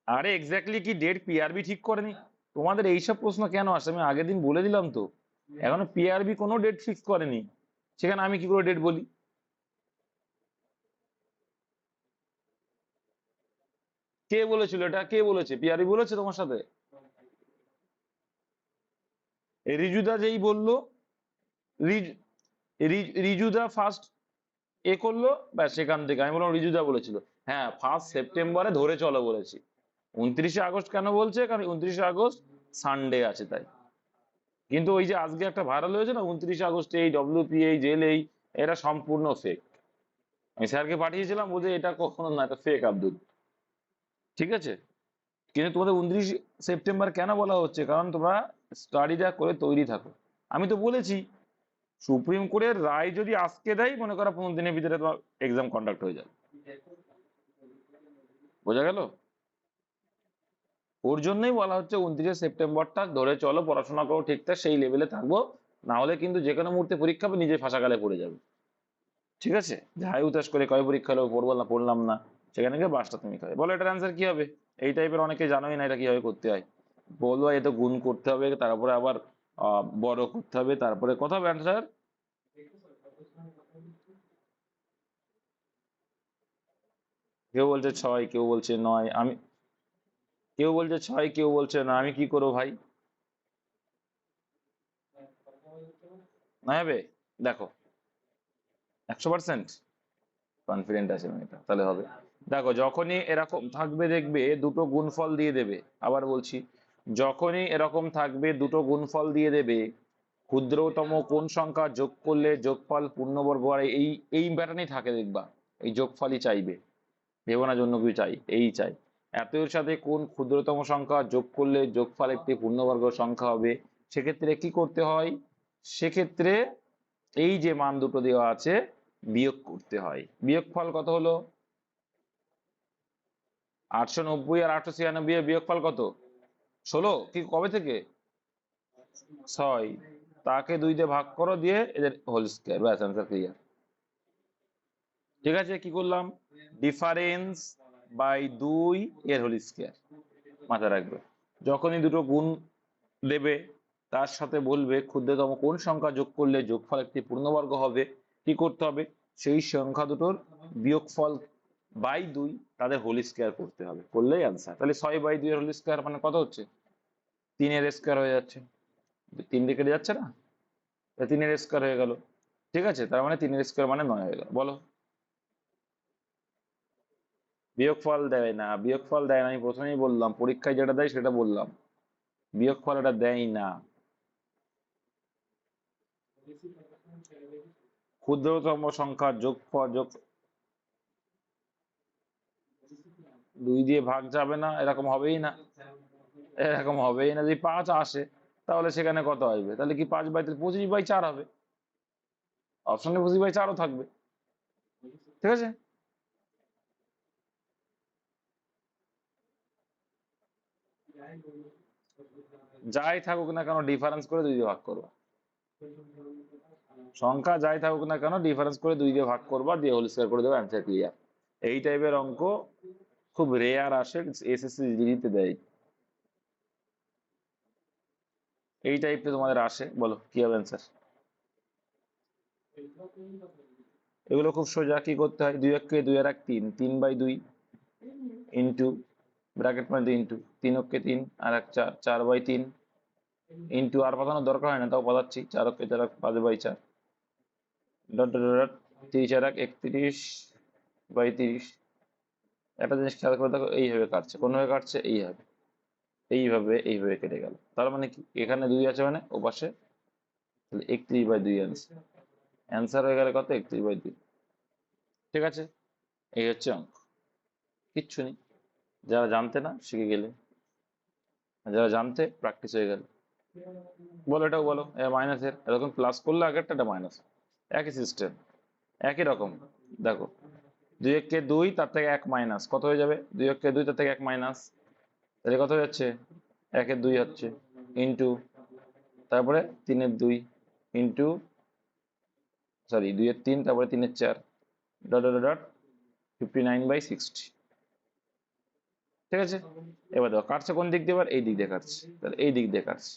আরে এক্স্যাক্টলি কি date PRB ঠিক করেনি? তোমাদের এইসব প্রশ্ন কেন আসে? আমি আগের দিন বলে দিলাম তো, এখনো পিআরবি কোনো ডেট ফিক্স করেনি, সেখানে আমি কি করে ডেট বলি? কে বলেছিল এটা? কে বলেছে? পিআরবি বলেছে তোমার সাথে? এই রিজুদা যেই বললো, রিজ- রিজুদা ফার্স্ট এ করলো, ব্যাস সেখান থেকে আমি বললাম রিজুদা বলেছিল। হ্যাঁ, 1 সেপ্টেম্বরে ধরে চলো বলেছি। 29 আগস্ট কেন বলছে? কারণ 29 আগস্ট সানডে আছে তাই। কিন্তু ওই যে আজকে একটা ভাইরাল হয়েছে না, 29 আগস্টে এই ডব্লিউপি এই জেল এই, এটা সম্পূর্ণ ফেক। আমি স্যারকে পাঠিয়েছিলাম, বলছে এটা কখনো না, এটা ফেক আব্দুল। ঠিক আছে? কিন্তু তোমাদের 29 সেপ্টেম্বর কেন বলা হচ্ছে? কারণ তোমরা স্টাডিটা করে তৈরি থাকো। আমি তো বলেছি, সুপ্রিম কোর্টের রায় যদি আজকে দেয়, মনে করো 15 দিনের ভিতরে তোমার এক্সাম কন্ডাক্ট হয়ে যাবে। বোঝা গেল? ওর জন্যই বলা হচ্ছে 29 সেপ্টেম্বরটা ধরে চলো, পড়াশোনা করো ঠিকঠাক, সেই লেভেলে থাকবো। না হলে কিন্তু যে কোনো মুহূর্তে পরীক্ষা হবে, নিজে ফাঁসাকালে পড়ে যাবে। ঠিক আছে? যাই উতাস করে কয় পরীক্ষা হলো, পড়বো না পড়লাম না, সেখানে গিয়ে বাসটা তুমি খাবে। বলো এটার অ্যান্সার কি হবে? এই টাইপের অনেকে জানোই না এটা কিভাবে করতে হয়। বলবো এ তো গুণ করতে হবে, তারপরে আবার বড় করতে হবে, তারপরে কত হবে অ্যান্সার? কেউ বলছে 6, কেউ বলছে 9, আমি, কেউ বলছে 6, কেউ বলছে না, আমি কি করবো ভাই? না হবে? দেখো, 100% কনফিডেন্ট আছে আমি, এটা তাহলে হবে। দেখো, যখনই এরকম থাকবে দেখবে দুটো গুণফল দিয়ে দেবে। আবার বলছি, যখনই এরকম থাকবে দুটো গুণফল দিয়ে দেবে, ক্ষুদ্রতম কোন সংখ্যা যোগ করলে যোগফল পূর্ণবর্গ হয়, এই এই প্যাটার্নই থাকে দেখবা। এই যোগফলই চাইবে, ভেবো না জন্য কিছু চাই, এই চাই। এত এর সাথে কোন ক্ষুদ্রতম সংখ্যা যোগ করলে যোগফল একটি পূর্ণবর্গ সংখ্যা হবে। সেক্ষেত্রে কি করতে হয়? সেক্ষেত্রে এই যে মান দুটো দেওয়া আছে, বিয়োগ করতে হয়। বিয়োগফল কত হলো? 890 আর 896 এর বিয়োগফল কত? 16, কি কবে থেকে? 6। তাকে 2 দিয়ে ভাগ করো, দিয়ে এদের হোল স্কয়ার, ব্যাস অ্যান্সার ক্লিয়ার। ঠিক আছে, কি করলাম? ডিফারেন্স বাই 2 এর হোল স্কয়ার। মাথায় রাখবে, যখনই দুটো গুণ দেবে, তার সাথে বলবে ক্ষুদ্রতম কোন সংখ্যা যোগ করলে যোগফল একটি পূর্ণবর্গ হবে, কি করতে হবে? সেই সংখ্যা দুটোর বিয়োগফল বাই 2, তাদের হোল স্কয়ার করতে হবে, করলেই অ্যান্সার। তাহলে 6/2 এর হোল স্কয়ার মানে কত হচ্ছে? 3 এর স্কয়ার হয়ে যাচ্ছে। 3 দিয়ে কেটে যাচ্ছে না? 3 এর স্কয়ার হয়ে গেল। ঠিক আছে, তার মানে 3 এর স্কয়ার মানে 9 হয়ে গেল। বলো। বিয়োগফল দেয় না, বিয়োগফল দেয় না, আমি প্রথমেই বললাম, পরীক্ষায় যেটা দেয় সেটা বললাম। বিয়োগফল এটা দেয় না। ক্ষুদ্রতম সংখ্যার যোগফল যোগ, 2 দিয়ে ভাগ যাবে না, এরকম হবেই না। এরকম হবেই না। যদি 5 আসে, তাহলে সেখানে কত আসবে? তাহলে কি 25/4 হবে? অপশনে 25/4ও থাকবে। ঠিক আছে? যাই থাকুক না কেন, ডিফারেন্স করে 2 দিয়ে ভাগ করবো। সংখ্যা যাই থাকুক না কেন, ডিফারেন্স করে 2 দিয়ে ভাগ করবা, দিয়ে হোল স্কয়ার করে দেবো, অ্যান্সার ক্লিয়ার। এই টাইপের অঙ্ক খুব রেয়ার আসে, এসএসসি জিডিতে দেয়। এই টাইপের তোমাদের আসে, বলো কি হবে অ্যান্সার? এগুলো খুব সোজা। কি করতে হয়? 2 এককে 2 আর 1 3, 3/2 ইন্টু, ব্র্যাকেট মধ্যে ইন্টু, 3 অক্ষে 3 আর 1 4, 4/3 ইন্টু, আর পাতানোর দরকার হয় না, তাও পাতাচ্ছি, 4 অক্ষে 4, 5/4, ডট ডট ডট, 30 আর 1 31/30। একটা জিনিস খেয়াল করে দেখো, এইভাবে কাটছে, কোনভাবে কাটছে? এইভাবে, এইভাবে, এইভাবে কেটে গেল। তার মানে কি, এখানে 2 আছে মানে ও পাশে, তাহলে 31/2 অ্যান্সার। অ্যান্সার হয়ে গেলে কত? 31/2। ঠিক আছে? এই হচ্ছে অঙ্ক। কিচ্ছু নেই, যারা জানতে না শিখে গেলে, আর যারা জানতে প্র্যাকটিস হয়ে গেল। বলো, এটাও বলো, মাইনাসের এরকম প্লাস করলে আগেরটা, এটা মাইনাস, একই সিস্টেম, একই রকম। দেখো, 2 একে 2, তার থেকে 1 মাইনাস, কত হয়ে যাবে? 2 একে 2, তার থেকে 1 মাইনাস, তাহলে কত হয়ে যাচ্ছে? 1-এর 2 হচ্ছে, ইন্টু, তারপরে 3-এর 2, ইন্টু, সরি 2-এর 3, তারপরে 3-এর 4, ডট ডট ডট, 59/60। ঠিক আছে, এবার দেখো কাটছে কোন দিক দিয়ে, এবার এই দিক দিয়ে কাটছে, তাহলে এই দিক দিয়ে কাটছে,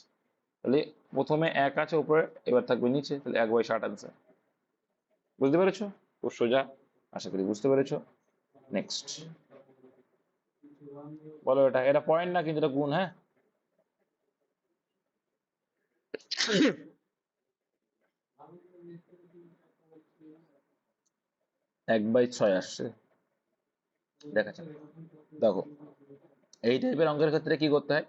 তাহলে প্রথমে 1 আছে উপরে, এবার থাকবে নিচে, তাহলে 1/60 আনসার। বুঝতে পেরেছো? খুব সোজা, আশা করি বুঝতে পেরেছো। নেক্সট বলো, এটা এটা পয়েন্ট না কিন্তু এটা গুণ, হ্যাঁ। 1/6 আসছে, দেখা যাক। দেখো এই টাইপের অঙ্কের ক্ষেত্রে কি করতে হয়,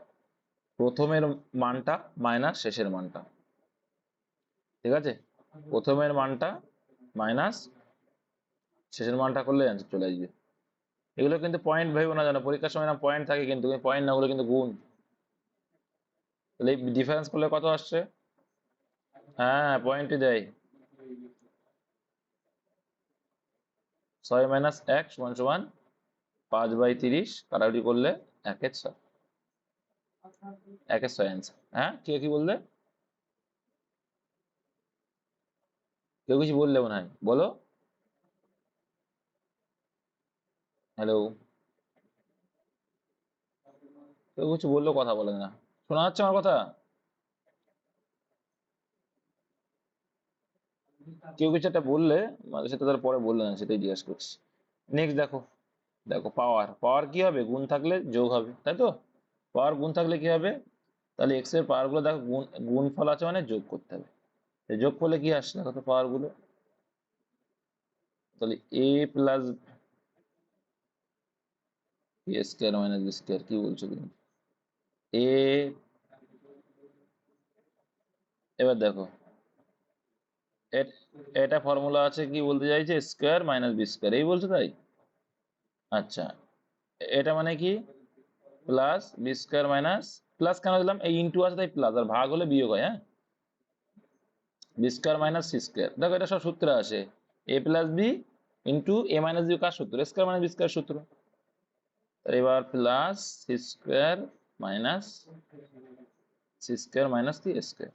প্রথমের মানটা মাইনাস শেষের মানটা, ঠিক আছে, প্রথমের মানটা মাইনাস শেষের মানটা করলে অ্যান্সার চলে আসবে। এগুলো কিন্তু পয়েন্ট ভেবো না, জানো পরীক্ষার সময় না পয়েন্ট থাকে, কিন্তু পয়েন্ট না, ওগুলো কিন্তু গুণ। তাহলে এই ডিফারেন্স করলে কত আসছে, হ্যাঁ পয়েন্টই দেয়। 6 - 1 = 5/30, কাটাকুটি করলে 1/6, 1/6 অ্যান্সার। হ্যাঁ কে কি বললে, কেউ কিছু বললে মনে হয়, বলো। হ্যালো, কেউ কিছু বললো, কথা বলে না, শোনা যাচ্ছে আমার কথা? কেউ কিছু একটা বললে, মানে সেটা তার পরে বললে না, সেটাই জিজ্ঞাসা করছি। নেক্সট দেখো, দেখো পাওয়ার, পাওয়ার কি হবে, গুণ থাকলে যোগ হবে, তাই তো। পাওয়ার গুণ থাকলে কি হবে, তাহলে এক্স এর পাওয়ার গুলো দেখো, গুণ ফল আছে মানে যোগ করতে হবে, যোগ করলে কি আসছে দেখো তো পাওয়ার গুলো, তাহলে A plus B square minus B square, কি বলছো তুমি, এ, এবার দেখো এটা ফর্মুলা আছে, কি বলতে চাইছে, স্কোয়ার মাইনাস বি স্কোয়ার, এই বলছো তাই। আচ্ছা, এটা মানে কি, plus B square minus, plus কেন দিলাম, এই ইন্টু আছে তাই প্লাস, আর ভাগ হলে বিয়োগ হয়, হ্যাঁ। B square minus C square, দেখো এটা সব সূত্রে আসে, A plus B into A minus B, কার সূত্র, স্কোয়ার মাইনাস বি স্কোয়ার সূত্র। এবার প্লাস সি স্কোয়ার মাইনাস কি স্কোয়ার,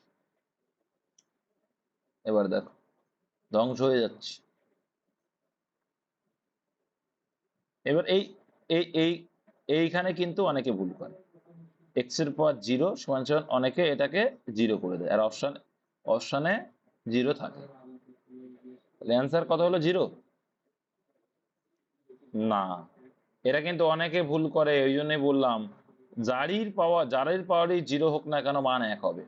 এবার দেখো ধ্বংস হয়ে যাচ্ছে। এবার এই এই এই এইখানে কিন্তু অনেকে ভুল করে, এক্স এর পাওয়ার 0 সমান সমান অনেকে এটাকে 0 করে দেয়, আর অপশানে 0 থাকে, তাহলে অ্যান্সার কত হলো, 0? না, এটা কিন্তু অনেকে ভুল করে, ওই জন্যই বললাম, যারই পাওয়ারই 0 হোক না কেন, মান 1 হবে।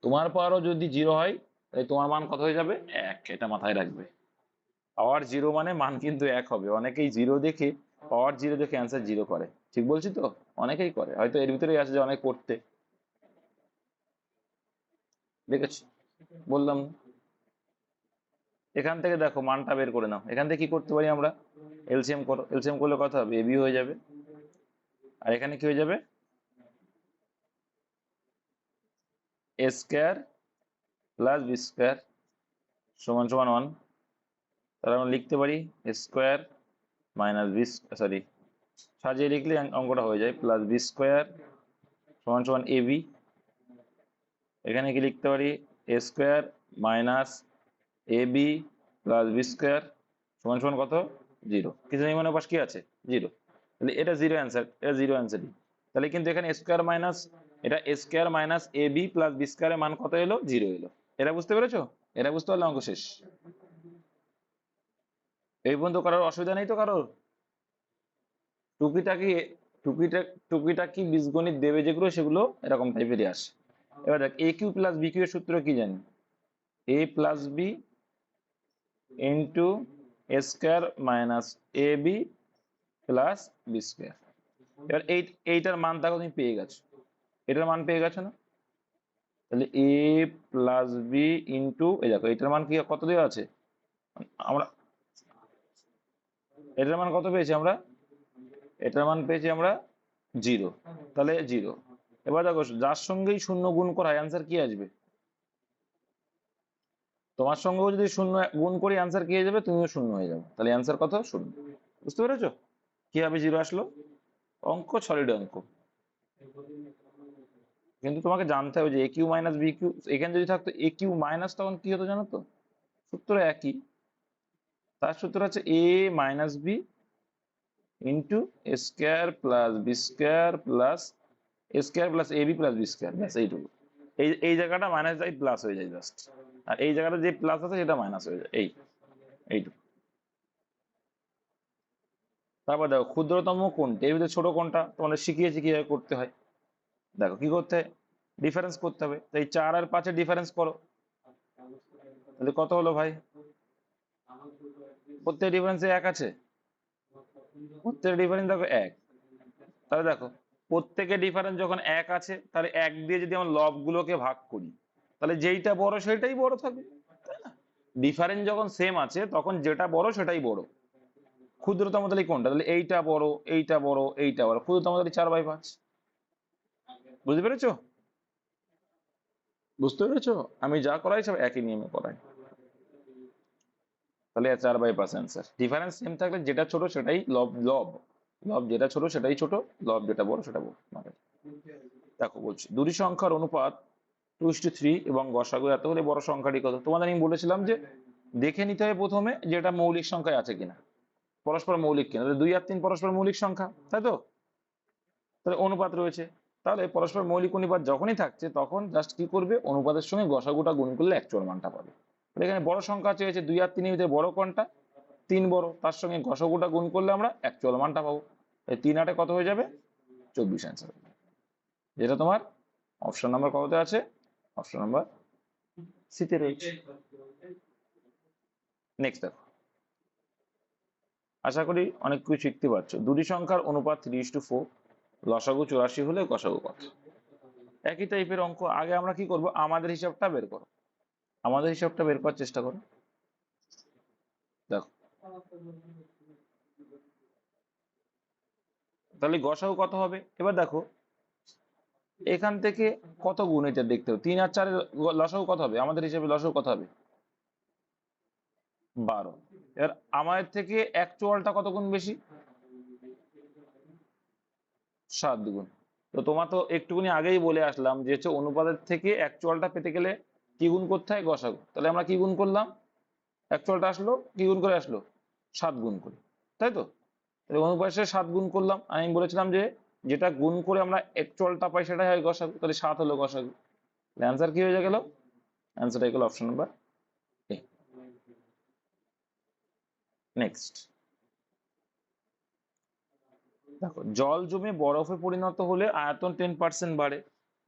তোমার পাওয়ারও যদি 0 হয়, তাহলে তোমার মান কত হয়ে যাবে, 1, এটা মাথায় রাখবে। পাওয়ার 0 মানে মান কিন্তু 1 হবে, অনেকেই 0 দেখে, পাওয়ার 0 দেখে অ্যান্সার 0 করে, ঠিক বলছি তো, অনেকেই করে, হয়তো এর ভিতরেই আছে যে অনেক করতে, দেখেছি, বললাম। এখান থেকে দেখো মানটা বের করে নাও, এখান থেকে কি করতে পারি আমরা, এলসিএম করো, এলসিএম করলে কত হবে, এবি হয়ে যাবে, আর এখানে কি হয়ে যাবে, এ স্কোয়ার প্লাস বি স্কোয়ার সমান সমান 1, তাহলে আমরা লিখতে পারি স্কোয়ার মাইনাস বি, সরি সাজিয়ে লিখলে অঙ্কটা হয়ে যায়, প্লাস বি স্কোয়ার সমান সমান এবি, এখানে কি লিখতে পারি, A square minus AB plus B square সমান সমান কত, 0, কিছু নেই মানে পাশ কি আছে, 0, তাহলে এটা 0 অ্যান্সার, এটা 0 অ্যান্সারই। তাহলে কিন্তু এখানে স্কোয়ার মাইনাস, এটা স্কোয়ার মাইনাস এ বি প্লাস বি স্কোয়ারের মান কত এলো, 0 এলো। এটা বুঝতে পেরেছো, এটা বুঝতে পারলে অঙ্ক শেষ। এই পর্যন্ত কারোর অসুবিধা নেই তো কারোর, টুকিটাকি টুকিটাকি বীজগণিত দেবে যেগুলো, সেগুলো এরকম টাইপেরই আসে। এবার দেখ, এ কিউ প্লাস বি কিউ এর সূত্র কি জানি, এ plus B into A square minus A B plus B square. এবার এইটার মান দেখো তুমি পেয়ে গেছো, এটার মান পেয়ে গেছো না, তাহলে এ প্লাস বি ইন্টু, এই দেখো এটার মান কি কত দেওয়া আছে, আমরা এটার মান কত পেয়েছি আমরা, এটার মান পেয়েছি আমরা 0, তাহলে 0। এবার দেখো যার সঙ্গেই শূন্য গুণ করা হয় অ্যান্সার কি আসবে, তোমার সঙ্গেও যদি শূন্য গুণ করি অ্যান্সার কি হয়ে যাবে, তুমিও শূন্য হয়ে যাবে, তাহলে অ্যান্সার কত, 0। বুঝতে পেরেছো কিভাবে 0 আসলো, অঙ্ক সলিড অঙ্ক, কিন্তু তোমাকে জানতে হবে যে এ কিউ মাইনাস বি কিউ, এখানে যদি থাকতো এ কিউ মাইনাস, তখন কি হতো জানো তো, সূত্র একই, তার সূত্র হচ্ছে A minus B into A square plus B square plus A square plus A B plus B square, ব্যাস এইটুকু। এই জায়গাটা মাইনাস যাই প্লাস হয়ে যায় জাস্ট, আর এই জায়গাটা যে প্লাস আছে সেটা মাইনাস হয়ে যায়, এইটুকু। তারপর দেখো ক্ষুদ্রতম কোনটা, এর ভিতরে ছোট কোনটা তোমাদের শিখিয়েছি কিভাবে করতে হয়। দেখো কি করতে হয়, ডিফারেন্স করতে হবে। তাই 4 আর 5 এর ডিফারেন্স করো, তাহলে কত হলো ভাই? প্রত্যেক ডিফারেন্সে 1 আছে, প্রত্যেক ডিফারেন্স দেখো 1। তাহলে দেখো প্রত্যেকের ডিফারেন্স যখন 1 আছে, তাহলে 1 দিয়ে যদি আমরা লবগুলোকে ভাগ করি, তাহলে যেইটা বড় সেটাই বড় থাকবে, তাই না? ডিফারেন্স যখন সেম আছে তখন যেটা বড় সেটাই বড়। ক্ষুদ্রতম তাহলে কোনটা, তাহলে এইটা বড়, এইটা বড়, এইটা বড়, ক্ষুদ্রতম তাহলে 4/5। বুঝতে পেরেছো? বুঝতে পেরেছো? আমি যা করাই সব একই নিয়মে করাই। তাহলে 4/5 অ্যান্সার। ডিফারেন্স সেম থাকলে যেটা ছোট সেটাই লব, লব লব যেটা ছোট সেটাই ছোট, লব যেটা বড় সেটা বড়। দেখো বলছি দুটি সংখ্যার অনুপাত 2:3 এবং গসাগু এত হলে বড় সংখ্যাটি কত। তোমাদের আমি বলেছিলাম যে দেখে নিতে হবে প্রথমে যেটা মৌলিক সংখ্যায় আছে কিনা, পরস্পর মৌলিক কিনা। 2 আর 3 পরস্পর মৌলিক সংখ্যা, তাই তো? তাহলে অনুপাত রয়েছে, তাহলে পরস্পর মৌলিক অনুপাত যখনই থাকছে তখন জাস্ট কি করবে, অনুপাতের সঙ্গে গসাগুটা গুণ করলে অ্যাকচুয়াল মানটা পাবে। এখানে বড় সংখ্যা চেয়েছে 2 আর 3 এর ভিতরে বড় কোনটা, 3 বড়, তার সঙ্গে গসাগুটা গুণ করলে আমরা অ্যাকচুয়াল মানটা পাবো। 3 8 কত হয়ে যাবে, 24 অ্যান্সার, যেটা তোমার অপশন নাম্বার কততে আছে, অপশন নাম্বার সিতে রয়েছে। নেক্সট দেখো, আশা করি অনেক কিছু শিখতে পারছো। দুটি সংখ্যার অনুপাত 3:4, লসাগু 84 হলে গসাগু কত। একই টাইপের অঙ্ক। আগে আমরা কি করব, আমাদের হিসাবটা বের করো, আমাদের হিসাবটা বের করার চেষ্টা করো। দেখো তাহলে গসাগু কত হবে, এবার দেখো এখান থেকে কত গুণ এটা দেখতে হবে। 3 আর 4 লসাগু কত হবে, আমাদের হিসাবে লসাগু কত হবে, 12। এবার আমাদের থেকে অ্যাকচুয়ালটা কত গুণ বেশি, 7 গুণ। তো তোমার তো একটুখানি আগেই বলে আসলাম যে হচ্ছে অনুপাতের থেকে অ্যাকচুয়ালটা পেতে গেলে কি গুণ করতে হয়, গসাগু। তাহলে আমরা কি গুণ করলাম, অ্যাকচুয়ালটা আসলো কি গুণ করে আসলো, 7 গুণ করে, তাই তো? তাহলে অনুপাতে 7 গুণ করলাম, আমি বলেছিলাম যে যেটা গুণ করে আমরা অ্যাকচুয়ালটা পাই সেটাই হয় গসাগু, তাহলে 7 হলো গসাগু। অ্যান্সার কি হয়ে গেল, অ্যান্সার হয়ে গেল অপশন নাম্বার এ। নেক্সট দেখো, জল জমে বরফে পরিণত হলে আয়তন 10% বাড়ে,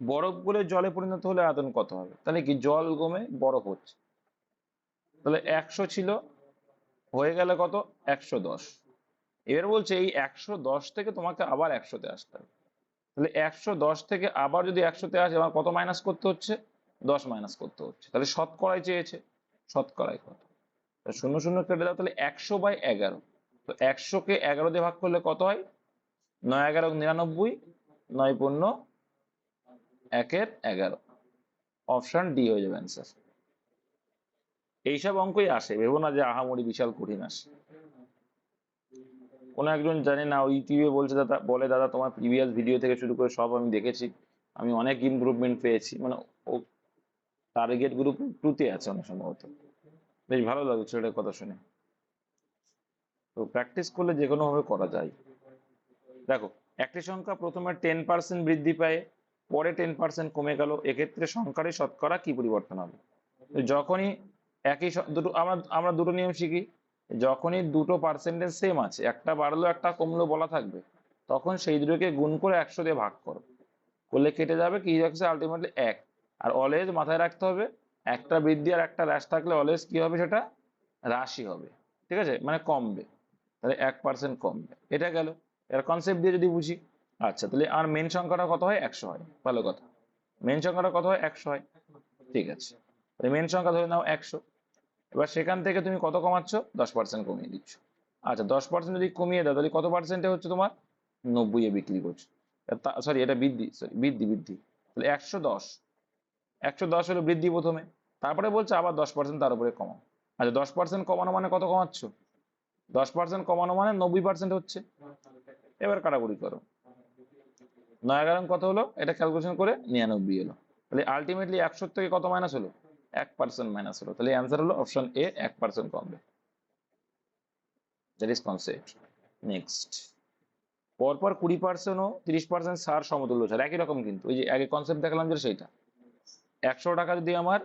বরফ গলে জলে পরিণত হলে আয়তন কত হবে। তাহলে কি জল গমে বরফ হচ্ছে, তাহলে 100 ছিল, হয়ে গেল কত, 110। এবার বলছে এই 110 থেকে তোমাকে আবার 100-তে আসতে হবে। তাহলে 110 থেকে আবার যদি 100-তে আসে, আমার কত মাইনাস করতে হচ্ছে, 10 মাইনাস করতে হচ্ছে। তাহলে শতকরাই চেয়েছে, শতকরাই কত, শূন্য শূন্য কেটে দাও, তাহলে 100/11। তো 100-কে 11 দিয়ে ভাগ করলে কত হয়, 9 11 99, 9 15 1-11, অপশন ডি হয়ে যাবে অ্যান্সার। এইসব অঙ্কই আসে, ভেবো না যে আহামরি বিশাল কঠিন আসে। কোনো একজন জানি না ওই ইউটিউবে বলছে, দাদা বলে দাদা তোমার প্রিভিয়াস ভিডিও থেকে শুরু করে সব আমি দেখেছি, আমি অনেক ইমপ্রুভমেন্ট পেয়েছি। মানে ও টার্গেট গ্রুপ 2-তে আছে অনেক সম্ভবত। বেশ ভালো লাগছে ছেলেটার কথা শুনে। তো প্র্যাকটিস করলে যে কোনো ভাবে করা যায়। দেখো একটি সংখ্যা প্রথমে 10% বৃদ্ধি পায়, পরে 10% কমে গেল, এক্ষেত্রে সংখ্যারই শতকরা কি পরিবর্তন হবে। তো যখনই একই দুটো আমরা আমরা দুটো নিয়ম শিখি, যখনই দুটো পার্সেন্টেজ সেম আছে, একটা বাড়লো একটা কমলো বলা থাকবে, তখন সেই দুটোকে গুণ করে 100 দিয়ে ভাগ করো, করলে কেটে যাবে, কি যাচ্ছে আলটিমেটলি 1। আর অলওয়েজ মাথায় রাখতে হবে, একটা বৃদ্ধি আর একটা হ্রাস থাকলে অলওয়েজ কি হবে, সেটা রাশি হবে, ঠিক আছে, মানে কমবে। তাহলে 1% কমবে, এটা গেল। এর কনসেপ্ট দিয়ে যদি বুঝি, আচ্ছা তাহলে আর মেন সংখ্যাটা কত হয়, 100 হয়, ভালো কথা। মেন সংখ্যাটা কত হয়, 100 হয়, ঠিক আছে। তাহলে মেন সংখ্যা ধরে নাও 100। এবার সেখান থেকে তুমি কত কমাচ্ছ, 10% কমিয়ে দিচ্ছ। আচ্ছা 10% যদি কমিয়ে দাও, তাহলে কত পার্সেন্টে হচ্ছে তোমার, 90-এ বিক্রি করছো। সরি এটা বৃদ্ধি, সরি বৃদ্ধি বৃদ্ধি। তাহলে 110, 110 হলো বৃদ্ধি প্রথমে, তারপরে বলছে আবার 10% তার উপরে কমাও। আচ্ছা 10% কমানো মানে কত কমাচ্ছ, 10% কমানো মানে 90% হচ্ছে। এবার কাটাকুটি করো, 9 11 কত হলো, এটা ক্যালকুলেশন করে 99 এলো। তাহলে আলটিমেটলি 100 থেকে কত মাইনাস হলো, 1% মাইনাস হলো। তাহলে অ্যান্সার হলো অপশন এ, 1% কমবে। That is concept. নেক্সট পরপর 20% ও 30% ছাড় সমতুল্য ছাড় একই রকম, কিন্তু ওই যে আগে কনসেপ্ট দেখালাম যে সেইটা 100 টাকা যদি আমার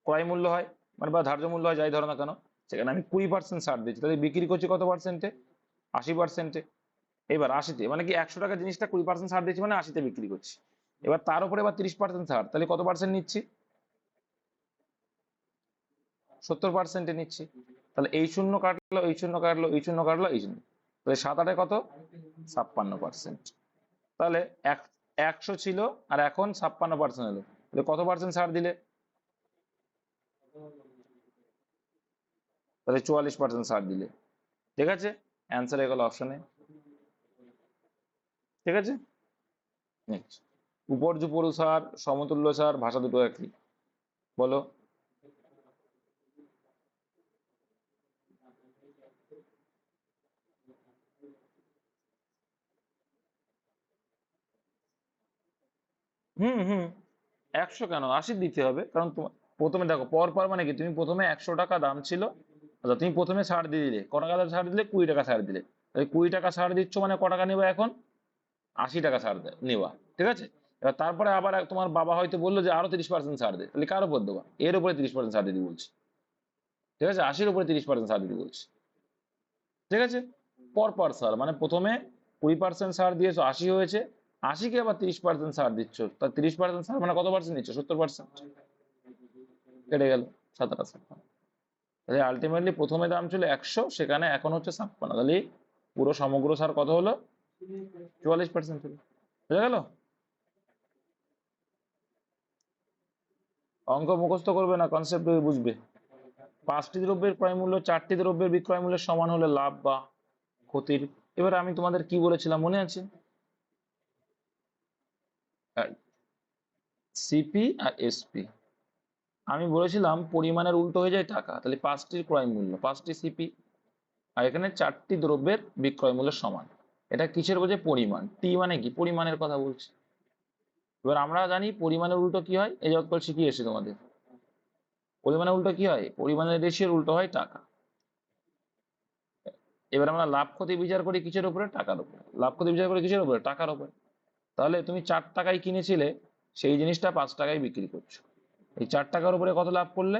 ক্রয় মূল্য হয়, মানে বা ধার্য মূল্য হয় যাই ধরো না কেন, সেখানে আমি 20% ছাড় দিচ্ছি, তাহলে বিক্রি করছি কত পার্সেন্টে? 80%। এবার 80-তে মানে কি 100 টাকা জিনিসটা 20% ছাড় দিচ্ছি মানে 80-তে বিক্রি করছি। এবার তার উপরে এবার 30% ছাড়, তাহলে কত পার্সেন্ট নিচ্ছি? 70%-এ নিচ্ছি। তাহলে এই শূন্য কাটলো, এই শূন্য কাটলো, এই শূন্য কাটলো, এই শূন্য, তাহলে 7 8 কত? 56%। তাহলে 100 ছিল আর এখন 56% এলো, তাহলে কত পার্সেন্ট ছাড় দিলে? তাহলে 44% ছাড় দিলে। ঠিক আছে, অ্যান্সার হয়ে গেল অপশনে। ঠিক আছে, নেক্সট। উপর্যুপরু সার, সমতুল্য সার, ভাষা দুটো একই, বলো। হুম হুম 100 কেন, 80 দিতে হবে, কারণ প্রথমে দেখো পর পর মানে কি, তুমি প্রথমে 100 টাকা দাম ছিল, আচ্ছা তুমি প্রথমে ছাড় দিয়ে দিলে, ক টাকা ছাড় দিলে? 20 টাকা ছাড় দিলে, তাই 20 টাকা ছাড় দিচ্ছ মানে ক টাকা নেবা এখন? 80 টাকা ছাড় নেওয়া। ঠিক আছে, এবার তারপরে আবার তোমার বাবা হয়তো বললো যে আরো 30% ছাড় দে, তাহলে কার উপর দেবা? এর উপরে 30% ছাড় দিতে বলছি। ঠিক আছে, 80-র উপরে 30% ছাড় দিতে বলছি। ঠিক আছে, পর পর ছাড় মানে প্রথমে 20% ছাড় দিয়েছো, 80 হয়েছে, 80-কে আবার 30% ছাড় দিচ্ছ, তা 30% ছাড় মানে কত পার্সেন্ট দিচ্ছ? 70%। কেটে গেল 57। তাহলে আলটিমেটলি প্রথমে দাম ছিল 100, সেখানে এখন হচ্ছে 56, তাহলে পুরো সমগ্র সার কত হলো? 44% হলো। বুঝা গেল? অঙ্ক মুখস্থ করবে না, কনসেপ্ট বুঝবে। 5টি দ্রব্যের ক্রয় মূল্য 4টি দ্রব্যের বিক্রয় মূল্যের সমান হলে লাভ বা ক্ষতির। এবার আমি তোমাদের কি বলেছিলাম মনে আছে? সিপি আর এসপি। আমি বলেছিলাম পরিমাণের উল্টো হয়ে যায় টাকা, তাহলে 5টির ক্রয় মূল্য, 5টি সিপি, আর এখানে 4টি দ্রব্যের বিক্রয় মূল্যের সমান। এটা কিসের বোঝে? পরিমাণ। টি মানে কি? পরিমাণের কথা বলছি। এবার আমরা জানি পরিমাণের উল্টো কি হয়, এই যতক্ষণ শিখিয়ে এসেছি তোমাদের। পরিমাণের উল্টো কি হয়? পরিমাণের রেশিওর উল্টো হয় টাকা। এবার আমরা লাভ ক্ষতি বিচার করি কিসের উপরে? টাকার উপরে। লাভ ক্ষতি বিচার করি কিসের উপরে? টাকার উপরে। তাহলে তুমি 4 টাকায় কিনেছিলে, সেই জিনিসটা 5 টাকায় বিক্রি করছো, এই 4 টাকার উপরে কত লাভ করলে?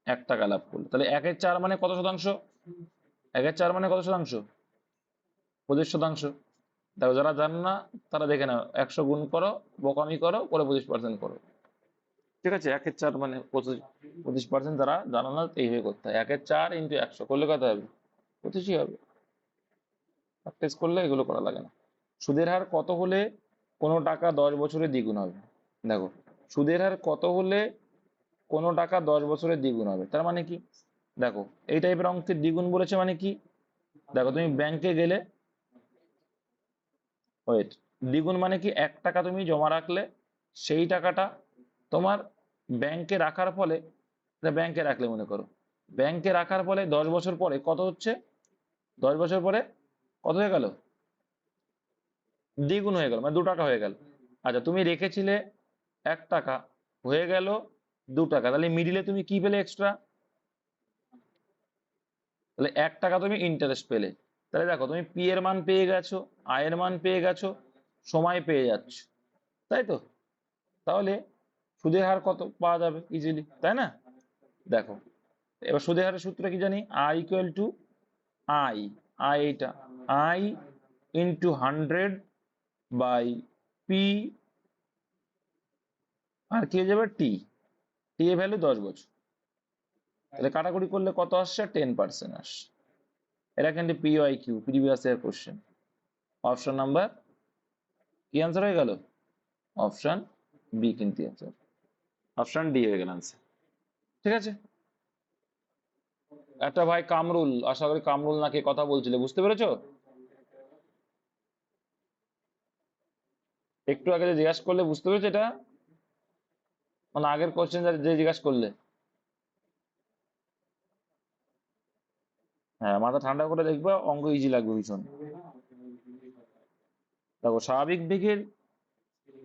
1 টাকা লাভ করলে। তাহলে 1/4 মানে কত শতাংশ? 1/4 মানে কত শতাংশ? 25%। দেখো যারা জানো না তারা দেখে নাও, 100 গুণ করো, বোকামি করো, পরে 25% করো। ঠিক আছে, 1/4 মানে 25%, যারা জানো না এইভাবে করতে হয়, 1/4 ইন্টু 100 করলে কত হবে? 25 হবে। প্র্যাকটিস করলে এগুলো করা লাগে না। সুদের হার কত হলে কোনো টাকা 10 বছরে দ্বিগুণ হবে? দেখো, সুদের হার কত হলে কোনো টাকা 10 বছরে দ্বিগুণ হবে, তার মানে কি? দেখো এই টাইপের অঙ্কের দ্বিগুণ বলেছে মানে কি? দেখো তুমি ব্যাংকে গেলে, ওয়েট, দ্বিগুণ মানে কি? 1 টাকা তুমি জমা রাখলে, সেই টাকাটা তোমার ব্যাংকে রাখার ফলে, ব্যাংকে রাখলে মনে করো, ব্যাংকে রাখার ফলে 10 বছর পরে কত হচ্ছে? 10 বছর পরে কত হয়ে গেল? দ্বিগুণ হয়ে গেল, মানে 2 টাকা হয়ে গেল। আচ্ছা তুমি রেখেছিলে 1 টাকা, হয়ে গেল 2 টাকা, তাহলে মিডিলে তুমি কি পেলে এক্সট্রা? তাহলে 1 টাকা তুমি ইন্টারেস্ট পেলে। তাহলে দেখো তুমি পি এর মান পেয়ে গেছো, আয়ের মান পেয়ে গেছো, সময় পেয়ে যাচ্ছ, তাই তো? তাহলে সুদের হার কত পাওয়া যাবে ইজিলি, তাই না? দেখো এবার সুদের হারের সূত্র কি জানি? I equal to I, I এইটা, আই ইন্টু 100 বাই পি, আর কি হয়ে যাবে? টি। টি এর ভ্যালু 10 বছর, তাহলে কাটাকুটি করলে কত আসছে? 10% আসছে। এটা কিন্তু PY Q, previous year question. Option number কি আনসার হয়ে গেল? অপশন বি কিন্তু আনসার, অপশন ডি হয়ে গেল আনসার। ঠিক আছে, একটা ভাই কামরুল, আশা করি কামরুল নাকি কথা বলছিলে, বুঝতে পেরেছো? একটু আগে যে জিজ্ঞাসা করলে বুঝতে পেরেছো এটা? মানে আগের কোশ্চেন যে জিজ্ঞাসা করলে, হ্যাঁ মাথা ঠান্ডা করে দেখবা, অঙ্ক ইজি লাগবে ভীষণ। দেখো স্বাভাবিক বেগের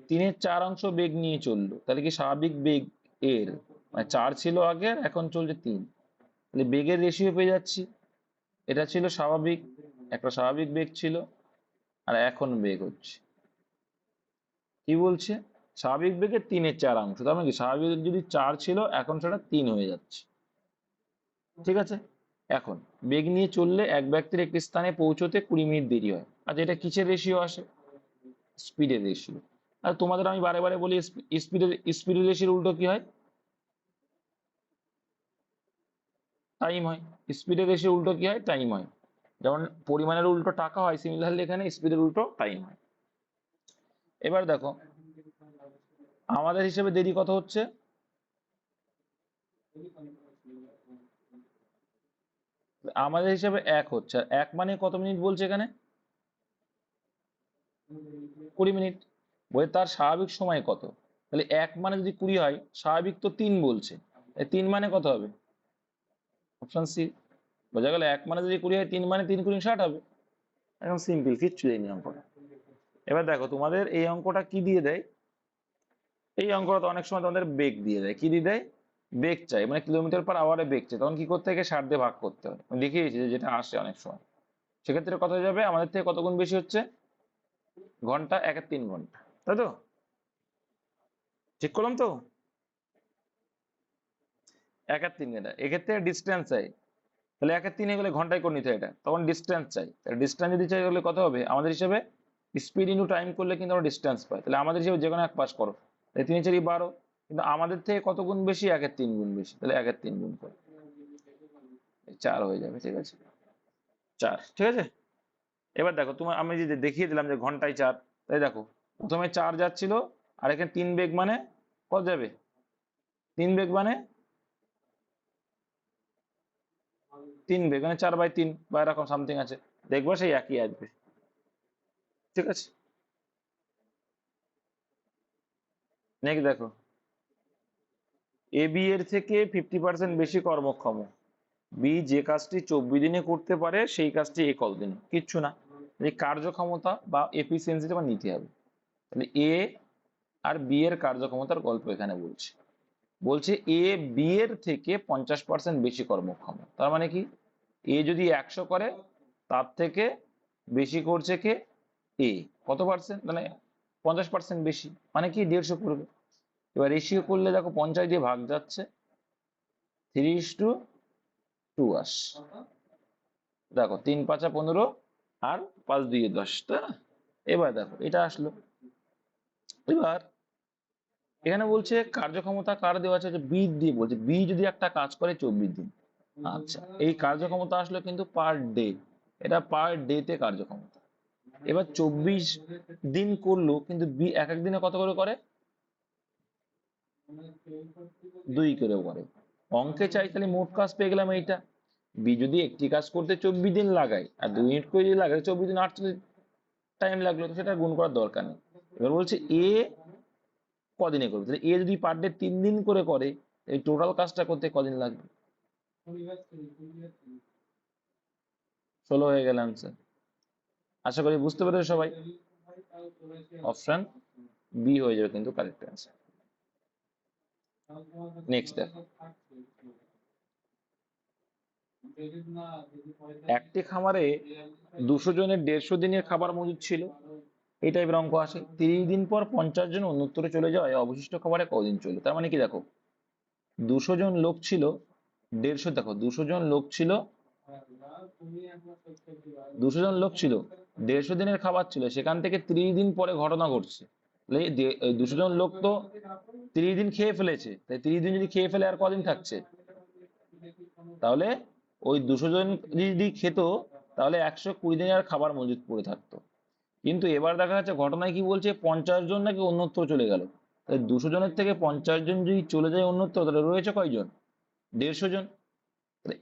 3/4 বেগ নিয়ে চললো, তাহলে কি স্বাভাবিক বেগ এর মানে 4 ছিল আগে, এখন চলছে 3, তাহলে বেগের রেশিও পেয়ে যাচ্ছি। এটা ছিল স্বাভাবিক, একটা স্বাভাবিক বেগ ছিল, আর এখন বেগ হচ্ছে। কি বলছে? স্বাভাবিক বেগের 3/4 তার মানে কি স্বাভাবিক বেগ যদি 4 ছিল এখন সেটা 3 হয়ে যাচ্ছে। ঠিক আছে, এখন বেগ নিয়ে চললে এক ব্যক্তির একটি স্থানে পৌঁছতে 20 মিনিট দেরি হয়। আচ্ছা, এটা কিসের রেশিও আসে? স্পিডের রেশিও। আর তোমাদের আমি বারে বারে বলি স্পিডের রেশিওর উল্টো কি হয়? টাইম হয়। স্পিডের রেশিওর উল্টো কি হয়? টাইম হয়। যেমন পরিমাণের উল্টো টাকা হয়, সিমিলারলি এখানে স্পিডের উল্টো টাইম হয়। এবার দেখো আমাদের হিসেবে দেরি কত হচ্ছে? আমাদের হিসেবে 1 হচ্ছে। আর 1 মানে কত মিনিট বলছে এখানে? 20 মিনিট। বলে তার স্বাভাবিক সময় কত? তাহলে 1 মানে যদি 20 হয়, স্বাভাবিক তো 3 বলছে, 3 মানে কত হবে? Option C. বোঝা গেল? 1 মানে যদি 20 হয়, 3 মানে 3 × 60 হবে। একদম সিম্পল, কিচ্ছু দেয়নি অঙ্কটা। এবার দেখো তোমাদের এই অঙ্কটা কি দিয়ে দেয়? এই অঙ্কটা তো অনেক সময় তোমাদের বেগ দিয়ে দেয়। কি দিয়ে দেয়? বেগ চাই, মানে কিলোমিটার/আওয়ারে বেগ চাই। তখন কি করতে হয়? 60 দিয়ে ভাগ করতে হয়। আমি দেখিয়েছি যে যেটা আসে অনেক সময়। সেক্ষেত্রে কত হয়ে যাবে? আমাদের থেকে কত গুণ বেশি হচ্ছে? ঘন্টা, 1/3 ঘন্টা, তাই তো? ঠিক করলাম তো? 1/3 ঘন্টা। এক্ষেত্রে ডিস্টেন্স চাই। তাহলে 1/3 গেলে ঘন্টায় করে নিতে হয় এটা, তখন ডিস্টেন্স চাই। ডিস্টেন্স যদি চাই তাহলে কত হবে? আমাদের হিসেবে স্পিড ইনটু টাইম করলে কিন্তু আমরা ডিস্টেন্স পাই। তাহলে আমাদের হিসেবে যে কোনো এক পাস করো। তাহলে 3×4 = 12, কিন্তু আমাদের থেকে কত গুণ বেশি? 1/3 গুণ বেশি। তাহলে 1/3 গুণ করে 4 হয়ে যাবে। ঠিক আছে, 4। ঠিক আছে। এবার দেখো তোমার আমি যে দেখিয়ে দিলাম যে ঘন্টায় 4, তাই দেখো প্রথমে 4 যাচ্ছিল, আর এখানে 3 বেগ মানে কত যাবে? 3 বেগ মানে 3 বেগ মানে 4/3 বা এরকম সামথিং আছে। দেখবো সেই একই আসবে। ঠিক আছে, নেক্সট দেখো, এ বি এর থেকে 50% বেশি কর্মক্ষম। বি যে কাজটি 24 দিনে করতে পারে সেই কাজটি এ কত দিনে? কিচ্ছু না, এই কার্যক্ষমতা বা এফিসিয়েন্সি তোমার নিতে হবে। তাহলে এ আর বি এর কার্যক্ষমতার গল্প এখানে বলছে। বলছে এ বি এর থেকে 50% বেশি কর্মক্ষম। তার মানে কি? এ যদি 100 করে, তার থেকে বেশি করছে কে? এ। কত পার্সেন্ট? মানে 50% বেশি, মানে কি 150 করবে। এবার রেশিও করলে দেখো 50 দিয়ে ভাগ যাচ্ছে, 3:2 আস। দেখো 3×5 = 15, আর 5×2 = 10, তাই না? এবার দেখো এটা আসলো। এবার এখানে বলছে কার্যক্ষমতা কার দেওয়া আছে? বি দিয়ে বলছে। বি যদি একটা কাজ করে 24 দিন, আচ্ছা, এই কার্যক্ষমতা আসলো কিন্তু পার ডে। এটা পার ডে তে কার্যক্ষমতা। এবার 24 দিন করলো, কিন্তু বি এক এক দিনে কত করে করে? 2 করে করে। অঙ্কে চাই তাহলে মোট কাজ পেয়ে গেলাম এইটা। বি যদি একটি কাজ করতে 24 দিন লাগায়, আর 2 মিনিট করে যদি লাগায়, 24 দিন 48 টাইম লাগলো, তো সেটা গুণ করার দরকার নেই। এবার বলছে এ কদিনে করবে। তাহলে এ যদি পার ডে 3 দিন করে করে, এই টোটাল কাজটা করতে কদিন লাগবে? 16 হয়ে গেল আনসার। আশা করি বুঝতে পেরেছো সবাই। অপশন বি হয়ে যাবে কিন্তু কারেক্ট অ্যান্সার। নেক্সট দেখো, একটি খামারে 200 জনের 150 দিনের খাবার মজুদ ছিল। এই টাইপের অঙ্ক আসে। 30 দিন পর 50 জন অন্যত্র চলে যাওয়ায় অবশিষ্ট খাবারে কদিন চলবে? তার মানে কি দেখো 200 জন লোক ছিল, 150, দেখো 200 জন লোক ছিল, 200 জন লোক ছিল, 150 দিনের খাবার ছিল, সেখান থেকে 30 দিন পরে ঘটনা ঘটছে। 200 জন লোক তো 30 দিন খেয়ে ফেলেছে, তাই 30 দিন যদি খেয়ে ফেলে আর কদিন থাকছে? তাহলে ওই 200 জন যদি খেত, তাহলে 120 দিনের খাবার মজুদ পড়ে থাকতো। কিন্তু এবার দেখা যাচ্ছে ঘটনায় কি বলছে? 50 জন নাকি অন্যত্র চলে গেল। তাই 200 জনের থেকে 50 জন যদি চলে যায় অন্যত্র, তাহলে রয়েছে কয়জন? 150 জন। তাহলে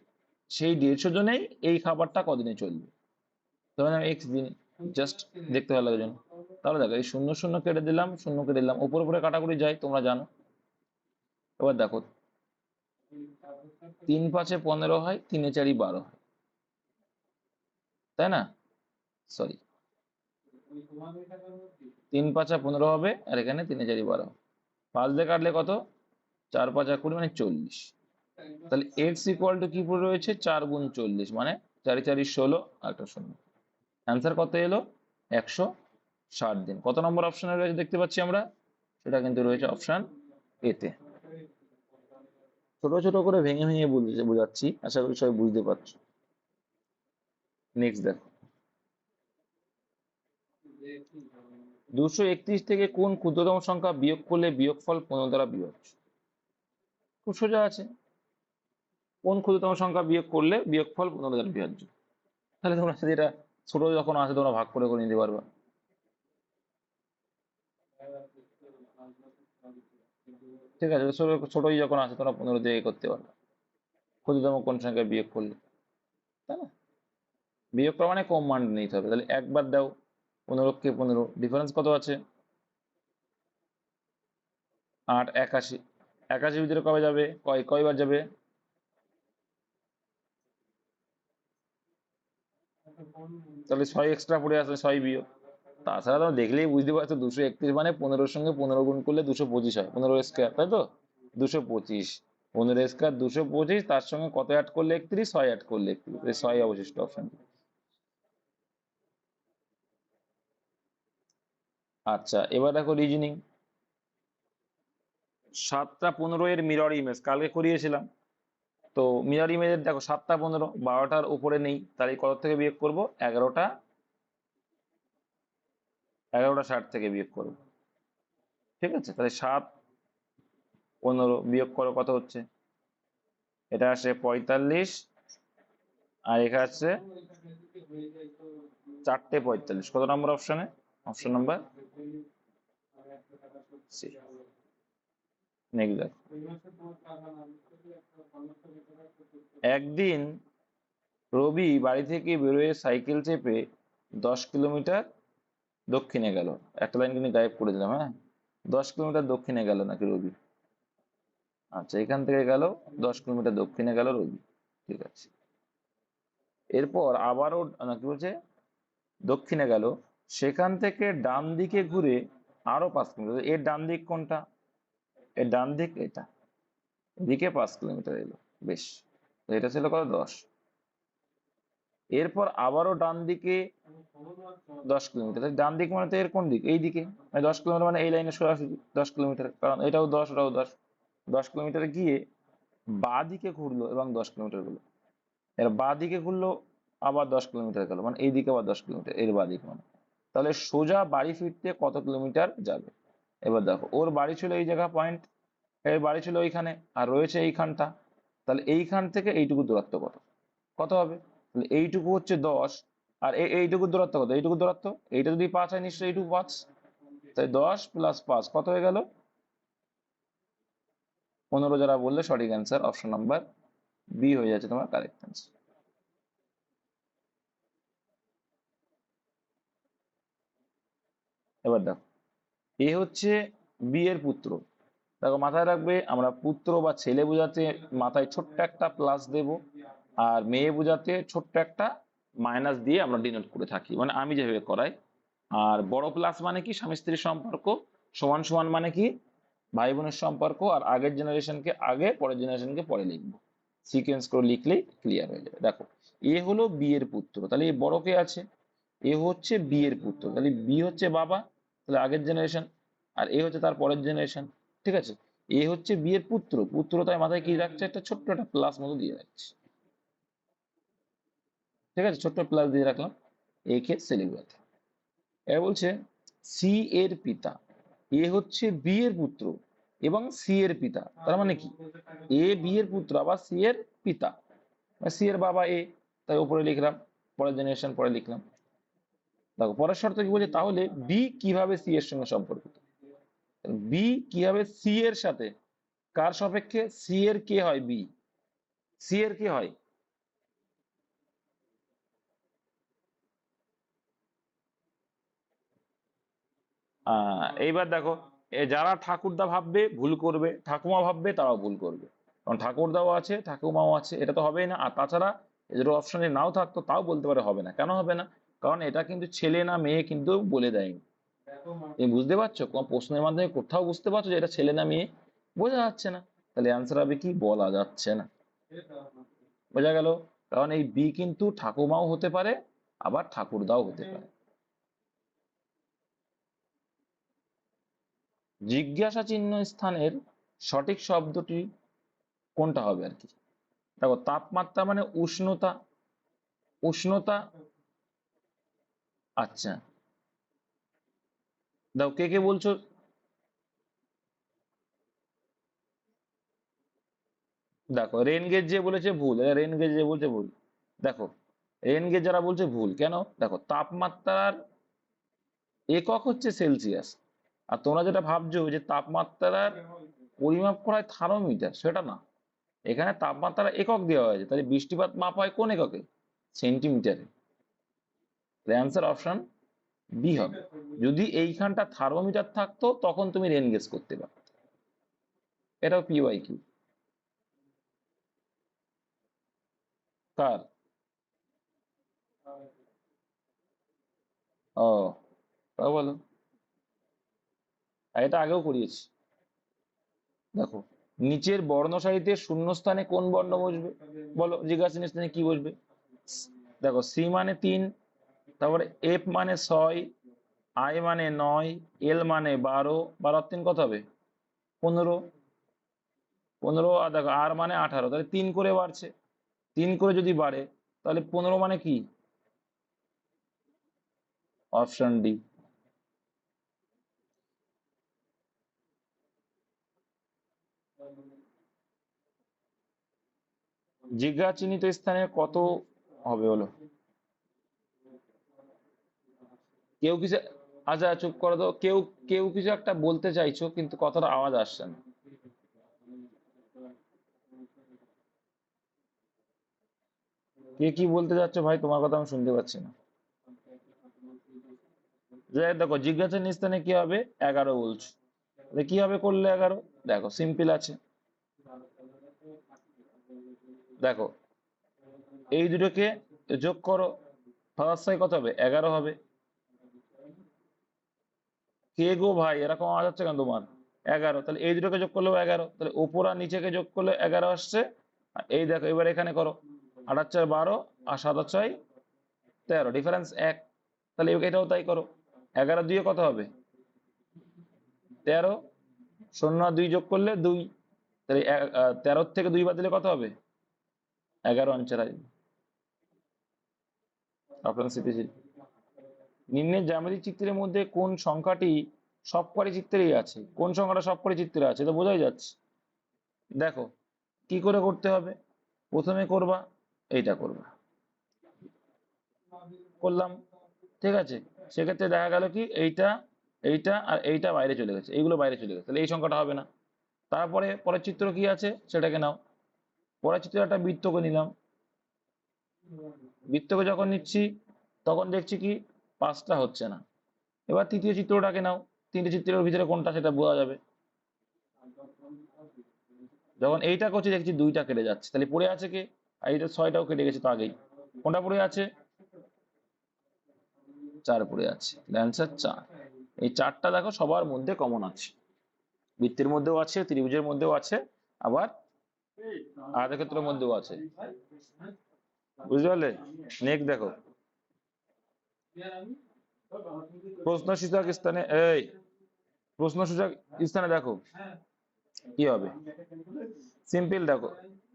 সেই 150 জনেই এই খাবারটা কদিনে চলবে? ধরে নাও এক্স দিন, জাস্ট দেখতে ভালো লাগে জন্য। তাহলে দেখো এই 0 0 কেটে দিলাম, 0 কেটে দিলাম, উপরে উপরে কাটাকুটি যায়, তোমরা জানো। এবার দেখো 3×5 = 15 হয়, 3×4 = 12 হয়, তাই না? সরি, 3×5 = 15 হবে, আর এখানে 3×4 = 12। 5 দিয়ে কাটলে কত? 4×5 = 20, মানে 40। তাহলে এক্স ইকুয়াল টু কি পড়ে রয়েছে? 4 × 40, মানে 4×4 = 16, আর একটা 0। অ্যান্সার কত এলো? 160 দিন। কত নম্বর অপশনে রয়েছে দেখতে পাচ্ছি আমরা? সেটা কিন্তু রয়েছে অপশন এতে। ছোট ছোট করে ভেঙে ভেঙে বোঝাচ্ছি, আশা করি সবাই বুঝতে পারছো। নেক্সট দেখো, 231 থেকে কোন ক্ষুদ্রতম সংখ্যা বিয়োগ করলে বিয়োগফল 15 দ্বারা বিভাজ্য? খুব সোজা আছে, কোন ক্ষুদ্রতম সংখ্যা বিয়োগ করলে বিয়োগফল 15 দ্বারা বিভাজ্য। তাহলে তোমরা যেটা ছোট যখন আছে তোমরা ভাগ করে করে নিতে পারবা। ঠিক আছে, ছোটই যখন আছে তোমরা 15 দিয়ে করতে পারবে, ক্ষুদ্রতম কোন সংখ্যা বিয়োগ করলে, তাই না? বিয়োগ করা মানে কম মান নিতে হবে। তাহলে একবার দাও, 15 কে 15, ডিফারেন্স কত আছে? 8, 81। 81 ভিতরে কবে যাবে, কয়বার যাবে? তাহলে 6 এক্সট্রা পড়ে আসলে 6 বিয়োগ। তাছাড়া তোমরা দেখলেই বুঝতে পারছো 231 মানে 15 সঙ্গে 15 গুণ করলে 225 হয়, 15 স্কোয়ার, তাই তো? 225, 15 স্কোয়ার 225, তার সঙ্গে কত অ্যাড করলে 31, 6 অ্যাড করলে 31, 6 অবশিষ্ট অপশন। আচ্ছা, এবার দেখো রিজনিং। 7টা 15 এর মিরর ইমেজ কালকে করিয়েছিলাম। তো মিরর ইমেজের দেখো 7টা 15, 12টার উপরে নেই, তাহলে কত থেকে বিয়োগ করব? 11টা 60 থেকে বিয়োগ করব। ঠিক আছে, তাহলে 7, 15 বিয়োগ করো, কত হচ্ছে? এটা আসে 45, আর এখানে আসছে 4টে 45। কত নম্বর অপশনে? Option number C. নেক্সট দেখো, একদিন রবি বাড়ি থেকে বেরোয় সাইকেল চেপে 10 কিলোমিটার দক্ষিণে গেল। একটা লাইন কিন্তু গায়েব করে দিলাম, হ্যাঁ। 10 কিলোমিটার দক্ষিণে গেল নাকি রবি? আচ্ছা, এখান থেকে গেল 10 কিলোমিটার দক্ষিণে গেল রবি, ঠিক আছে। এরপর আবারও না, কি বলছে, দক্ষিণে গেল, সেখান থেকে ডান দিকে ঘুরে আরো 5 কিলোমিটার। এর ডান দিক কোনটা? এর ডান দিক এটা, এদিকে 5 কিলোমিটার এলো। বেশ, তো এটা ছিল কত? 10। এরপর আবারও ডান দিকে 10 কিলোমিটার। ডান দিক মানে তো এর কোন দিক? এই দিকে, মানে 10 কিলোমিটার মানে এই লাইনে সরাসরি 10 কিলোমিটার, কারণ এটাও 10, ওটাও 10। 10 কিলোমিটার গিয়ে বাঁ দিকে ঘুরলো এবং 10 কিলোমিটার গেলো। এর বাঁ দিকে ঘুরলো, আবার 10 কিলোমিটার গেল, মানে এই দিকে আবার 10 কিলোমিটার, এর বাঁ দিক মানে। তাহলে সোজা বাড়ি ফিরতে কত কিলোমিটার যাবে? এবার দেখো, ওর বাড়ি ছিল এই জায়গা পয়েন্ট, এর বাড়ি ছিল এইখানে, আর রয়েছে এইখানটা। তাহলে এইখান থেকে এইটুকু দূরত্ব কত? কত হবে? তাহলে এইটুকু হচ্ছে 10, আর এইটুকু দূরত্ব কত? এইটুকু দূরত্ব, এইটা যদি 5 হয় নিশ্চয়ই এইটুকু 5। তাই 10 + 5 কত হয়ে গেল? 15। যারা বললে সঠিক অ্যান্সার অপশন নাম্বার বি হয়ে যাচ্ছে তোমার কারেক্ট অ্যান্সার। এবার দেখো, এ হচ্ছে বি এর পুত্র। দেখো মাথায় রাখবে, আমরা পুত্র বা ছেলে বোঝাতে মাথায় ছোট্ট একটা প্লাস দেব, আর মেয়ে বোঝাতে ছোট্ট একটা মাইনাস দিয়ে আমরা ডিনোট করে থাকি, মানে আমি যেভাবে করাই। আর বড় প্লাস মানে কি? স্বামী স্ত্রীর সম্পর্ক। সমান সমান মানে কি? ভাই বোনের সম্পর্ক। আর আগের জেনারেশনকে আগে, পরের জেনারেশনকে পরে লিখবো। সিকোয়েন্স করে লিখলেই ক্লিয়ার হয়ে যাবে। দেখো, এ হলো বি এর পুত্র, তাহলে এই বড় কে আছে? এ হচ্ছে বি এর পুত্র, তাহলে বি হচ্ছে বাবা, তাহলে আগের জেনারেশন, আর এ হচ্ছে তার পরের জেনারেশন। ঠিক আছে, এ হচ্ছে বি এর পুত্র, পুত্র তাই মাথায় কি রাখছে? একটা ছোট্ট একটা প্লাস মতো দিয়ে রাখছে। ঠিক আছে, ছোট্ট প্লাস দিয়ে রাখলাম, একে সেলিব্রেট। এ বলছে সি এর পিতা, এ হচ্ছে বি এর পুত্র এবং সি এর পিতা। তার মানে কি? এ বি এর পুত্র আবার সি এর পিতা, সি এর বাবা এ, তাই উপরে লিখলাম, পরের জেনারেশন পরে লিখলাম। দেখো পরের শর্ত কি বলছে, তাহলে বি কিভাবে সি এর সঙ্গে সম্পর্কিত? বি কিভাবে সি এর সাথে, কার সাপেক্ষে? সি এর কে হয়? বি। সি এর কে হয়? এইবার দেখো, যারা ঠাকুরদা ভাববে ভুল করবে, ঠাকুমা ভাববে তারাও ভুল করবে, কারণ ঠাকুরদাও আছে ঠাকুমাও আছে, এটা তো হবেই না। আর তাছাড়া এদের অপশনে নাও থাকতো তাও বলতে পারে হবে না। কেন হবে না? কারণ এটা কিন্তু ছেলে না মেয়ে কিন্তু বলে দেয়নি। তুমি বুঝতে পারছো? কোনো প্রশ্নের মাধ্যমে কোথাও বুঝতে পারছো যে এটা ছেলে না মেয়ে? বোঝা যাচ্ছে না। তাহলে অ্যান্সার হবে কি? বলা যাচ্ছে না। বোঝা গেল? কারণ এই বি কিন্তু ঠাকুমাও হতে পারে, আবার ঠাকুরদাও হতে পারে। জিজ্ঞাসা চিহ্ন স্থানের সঠিক শব্দটি কোনটা হবে আর কি? দেখো তাপমাত্রা মানে উষ্ণতা, উষ্ণতা। আচ্ছা, দেখো কে কে বলছো। দেখো রেন গেজ যে বলেছে ভুল, রেন গেজ যে বলছে ভুল। দেখো রেন গেজ যারা বলছে ভুল কেন, দেখো তাপমাত্রার একক হচ্ছে সেলসিয়াস। আর তোমরা যেটা ভাবছো যে তাপমাত্রার পরিমাপ করা হয় থার্মোমিটার, সেটা না। এখানে তাপমাত্রার একক দেওয়া হয়েছে, তাহলে বৃষ্টিপাত মাপ হয় কোন এককে? সেন্টিমিটারে। অ্যান্সার অপশন বি হবে। যদি এইখানটা থার্মোমিটার থাকতো তখন তুমি রেন গেজ করতে পারো। এটাও পিওয়াই কিউ। কার? ও, তা বলো। আর এটা আগেও করিয়েছি। দেখো নিচের বর্ণ সারিতে শূন্যস্থানে কোন বর্ণ বসবে? বলো জিজ্ঞাসা স্থানে কি বসবে? দেখো সি মানে 3, তারপরে এফ মানে 6, আই মানে 9, এল মানে 12, 12 কত হবে? 15। 15 আর দেখো আর মানে 18, তাহলে 3 করে বাড়ছে। 3 করে যদি বাড়ে তাহলে 15 মানে কি? Option D. জিজ্ঞা চিহ্নিত স্থানে কত হবে বলো? কেউ কিছু, আচ্ছা চুপ করো তো, কেউ কেউ কিছু একটা বলতে চাইছো কিন্তু কথাটা আওয়াজ আসছে না। কে কি বলতে যাচ্ছ ভাই, তোমার কথা আমি শুনতে পাচ্ছি না। দেখো জিজ্ঞাসা স্থানে কি হবে? 11 বলছো, তাহলে কি হবে করলে 11? দেখো সিম্পল আছে। দেখো এই দুটোকে যোগ করো, ভাগাচ্ছয় কত হবে? 11 হবে। কে গো ভাই এরকম আওয়াজ হচ্ছে কেন তোমার? 11, তাহলে এই দুটোকে যোগ করলেও 11, তাহলে উপর আর নিচেকে যোগ করলে 11 আসছে। আর এই দেখো এবার এখানে করো, 8 আর 4 12, আর 7 আর 6 13, ডিফারেন্স 1। তাহলে এটাও তাই করো, 11 দিয়ে কত হবে? 13। 0 আর 2 যোগ করলে 2, তাহলে 13 থেকে 2 বাদ দিলে কত হবে? 11 আনসার আসবে। অপশন সিতে ছিল। নিম্নের জ্যামিতিক চিত্রের মধ্যে কোন সংখ্যাটি সবকটি চিত্রেই আছে? কোন সংখ্যাটা সবকটি চিত্রে আছে? তো বোঝাই যাচ্ছে। দেখো কি করে করতে হবে, প্রথমে করবা এইটা করবা, করলাম, ঠিক আছে। সেক্ষেত্রে দেখা গেল কি এইটা, এইটা আর এইটা বাইরে চলে গেছে, এইগুলো বাইরে চলে গেছে, তাহলে এই সংখ্যাটা হবে না। তারপরে পরের চিত্র কি আছে সেটাকে নাও। পরের চিত্র একটা বৃত্তকে নিলাম, বৃত্তকে যখন নিচ্ছি তখন দেখছি কি 5টা হচ্ছে না। এবার তৃতীয় চিত্রটাকে নাও, 3টে চিত্রের ভিতরে কোনটা সেটা বোঝা যাবে। যখন এইটা করছি দেখছি 2টা কেটে যাচ্ছে, তাহলে পড়ে আছে কে? আর এইটা 6টাও কেটে গেছে তো আগেই। কোনটা পড়ে আছে? 4 পড়ে আছে, অ্যান্সার 4। এই 4টা দেখো সবার মধ্যে কমন আছে, বৃত্তের মধ্যেও আছে, ত্রিভুজের মধ্যেও আছে, আবার আয়তক্ষেত্রের মধ্যেও আছে। বুঝতে পারলে? নেক্সট দেখো, প্রশ্নসূচক স্থানে, এই প্রশ্নসূচক স্থানে দেখো কি হবে। সিম্পল, দেখো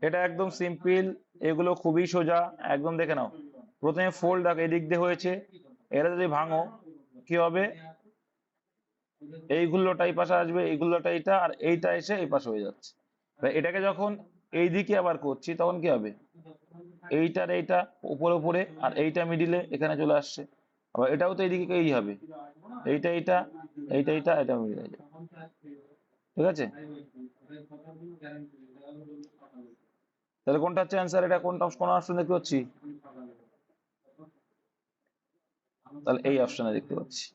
এটা একদম সিম্পল, এগুলো খুবই সোজা, একদম দেখে নাও। প্রথমে ফোল্ড দেখো এদিক দিয়ে হয়েছে, এটা যদি ভাঙো কি হবে? এইগুলোটা এই পাশে আসবে, এইগুলোটা এইটা, আর এইটা এসে এই পাশে হয়ে যাচ্ছে। এটাকে যখন এই দিকে আবার করছি তখন কি হবে? এইটার এইটা উপরে উপরে, আর এইটা মিডিলে এখানে চলে আসছে। আবার এটাও তো এইদিকে এই হবে, এইটা এইটা, এইটা এইটা, এটা মিডিলে যাবে। ঠিক আছে, তাহলে কোনটা হচ্ছে অ্যান্সার? এটা কোনটা, কোন অপশন দেখতে পাচ্ছি? তাহলে এই অপশনে দেখতে পাচ্ছি।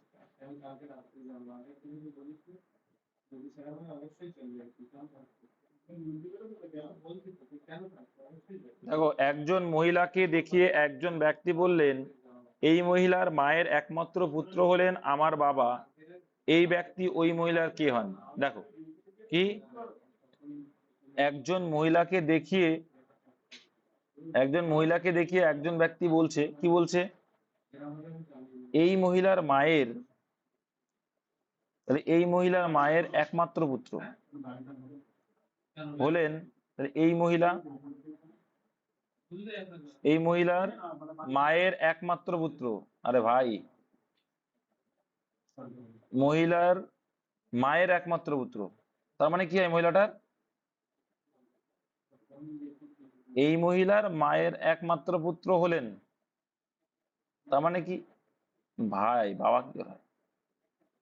দেখো একজন মহিলাকে দেখিয়ে একজন ব্যক্তি বললেন, এই মহিলার মায়ের একমাত্র পুত্র হলেন আমার বাবা। এই ব্যক্তি ওই মহিলার কে হন? দেখো কি, একজন মহিলাকে দেখিয়ে, একজন মহিলাকে দেখিয়ে একজন ব্যক্তি বলছে, কি বলছে? এই মহিলার মায়ের তাহলে এই মহিলার মায়ের একমাত্র পুত্র হলেন, তাহলে এই মহিলার মায়ের একমাত্র পুত্র, আরে ভাই, মহিলার মায়ের একমাত্র পুত্র, তার মানে কি হয় মহিলাটার, এই মহিলার মায়ের একমাত্র পুত্র হলেন, তার মানে কি ভাই, বাবা কি হয়,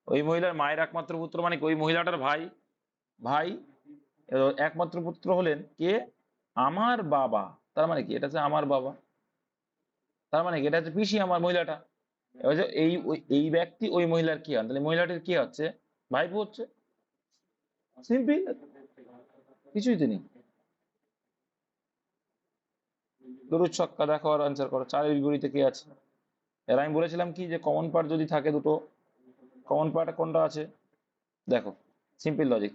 ওই মহিলার মায়ের একমাত্র পুত্র মানে কি ওই মহিলাটার ভাই, ভাই একমাত্র পুত্র হলেন কে, আমার বাবা, তার মানে কি এটা হচ্ছে আমার বাবা, তার মানে কি এটা হচ্ছে পিসি আমার মহিলাটা। এবার যে এই ব্যক্তি ওই মহিলার কি হন, তাহলে মহিলাটির কি হচ্ছে, ভাইপো হচ্ছে, সিম্পল, কিছুই তো নেই। গরুর ছক্কা দেখো আর আনসার করো, চারের বিপরীতে কি আছে। এর আমি বলেছিলাম কি যে কমন পার্ট যদি থাকে দুটো, কমন পার্ট কোনটা আছে, দেখো সিম্পল লজিক,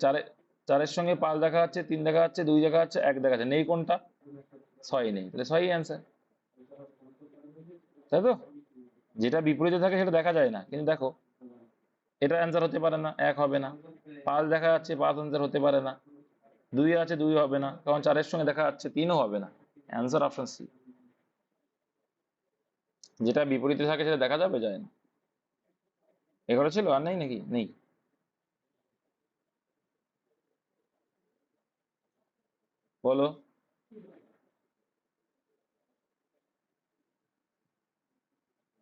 চারের সঙ্গে 5 দেখা যাচ্ছে, 3 দেখা যাচ্ছে, 2 দেখা যাচ্ছে, 1 দেখা যাচ্ছে, নেই কোনটা, 6 নেই, তাহলে 6ই অ্যান্সার, তাই তো। যেটা বিপরীতে থাকে সেটা দেখা যায় না, কিন্তু দেখো এটা অ্যান্সার হতে পারে না, 1 হবে না, 5 দেখা যাচ্ছে, 5 অ্যান্সার হতে পারে না, 2 আছে, 2 হবে না, কারণ 4-এর সঙ্গে দেখা যাচ্ছে, 3ও হবে না, অ্যান্সার অপশন সি। যেটা বিপরীতে থাকে সেটা দেখা যাবে, যায় না। এগুলো ছিল আর নেই নাকি, নেই। বলো।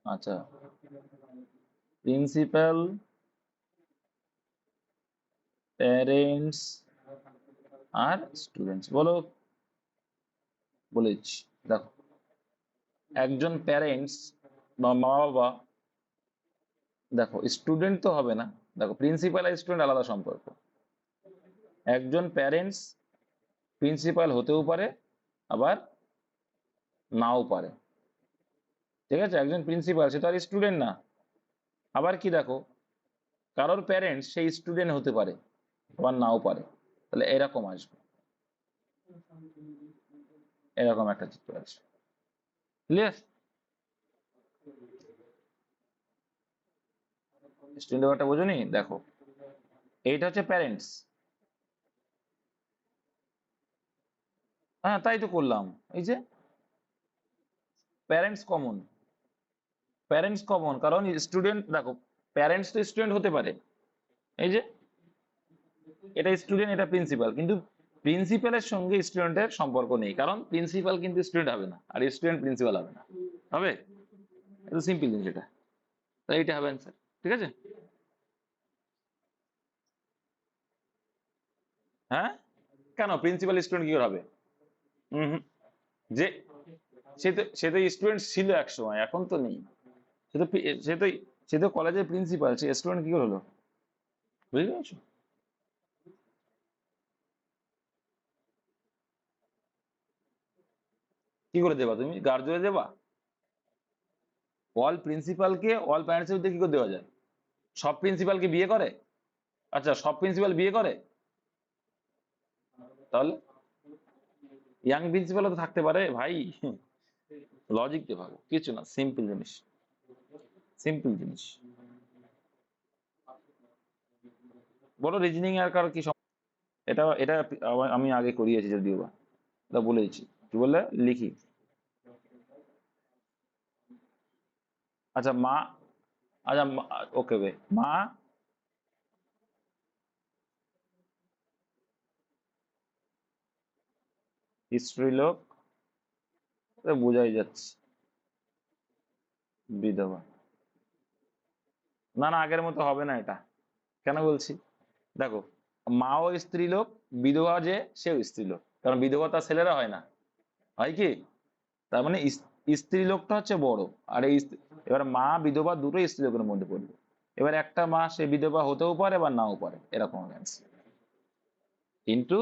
আচ্ছা, প্রিন্সিপাল, প্যারেন্টস আর স্টুডেন্টস, বলো। বলেছি, দেখো একজন প্যারেন্টস বা মা বাবা, দেখো স্টুডেন্ট তো হবে না, দেখো প্রিন্সিপাল আর স্টুডেন্ট আলাদা সম্পর্ক, একজন প্যারেন্টস প্রিন্সিপাল হতেও পারে, আবার নাও পারে, ঠিক আছে, একজন প্রিন্সিপাল সে তো আর স্টুডেন্ট না, আবার কি দেখো কারোর প্যারেন্টস সেই স্টুডেন্ট হতে পারে, আবার নাও পারে, তাহলে এরকম আসবে, এরকম একটা চিত্র আছে, ক্লিয়ার। স্টুডেন্ট ব্যাপারটা বোঝোনি, দেখো এইটা হচ্ছে প্যারেন্টস, হ্যাঁ তাই তো করলাম, এই যে প্যারেন্টস কমন, প্যারেন্টস কমন, কারণ স্টুডেন্ট দেখো প্যারেন্টস তো স্টুডেন্ট হতে পারে, এই যে এটা স্টুডেন্ট এটা প্রিন্সিপাল, কিন্তু প্রিন্সিপালের সঙ্গে স্টুডেন্টের সম্পর্ক নেই, কারণ প্রিন্সিপাল কিন্তু স্টুডেন্ট হবে না, আর স্টুডেন্ট প্রিন্সিপাল হবে না, হবে, এটা সিম্পল জিনিস এটা, তাই এটা হবে অ্যান্সার, ঠিক আছে। হ্যাঁ, কেন প্রিন্সিপাল স্টুডেন্ট কি করে হবে, হম হম, যে সে তো স্টুডেন্ট ছিল এক সময়, এখন তো নেই, সে তো সে তো সে তো কলেজের প্রিন্সিপাল, সে স্টুডেন্ট কি করে হলো, বুঝতে পারছো। কি করে দেবা তুমি, গার্ড জোরে দেবা, অল প্রিন্সিপালকে অল প্যারেন্টসের মধ্যে কি করে দেওয়া যায়, সব প্রিন্সিপালকে বিয়ে করে, আচ্ছা সব প্রিন্সিপাল বিয়ে করে, তাহলে ইয়াং প্রিন্সিপালও তো থাকতে পারে ভাই, লজিক দিয়ে ভাবো, কিছু না, সিম্পল জিনিস, সিম্পল জিনিস। বলো রিজনিং আর কার কি এটা এটা আমি আগে করিয়েছি যদিও বা, এটা বলেছি, কি বললে লিখি, আচ্ছা মা, আচ্ছা ওকে ওকে, মা স্ত্রীলোক, এটা বোঝাই যাচ্ছে, বিধবা, না না আগের মতো হবে না এটা, কেন বলছি, দেখো মাও স্ত্রীলোক, বিধবা যে সেও স্ত্রীলোক, কারণ বিধবা তার ছেলেরা হয় না, হয় কি, তার মানে স্ত্রীলোকটা হচ্ছে বড়, আর এবার মা বিধবা দুটোই স্ত্রীলোকের মধ্যে পড়বে, এবার একটা মা সে বিধবা হতেও পারে বা নাও পারে, এরকম answer। কিন্তু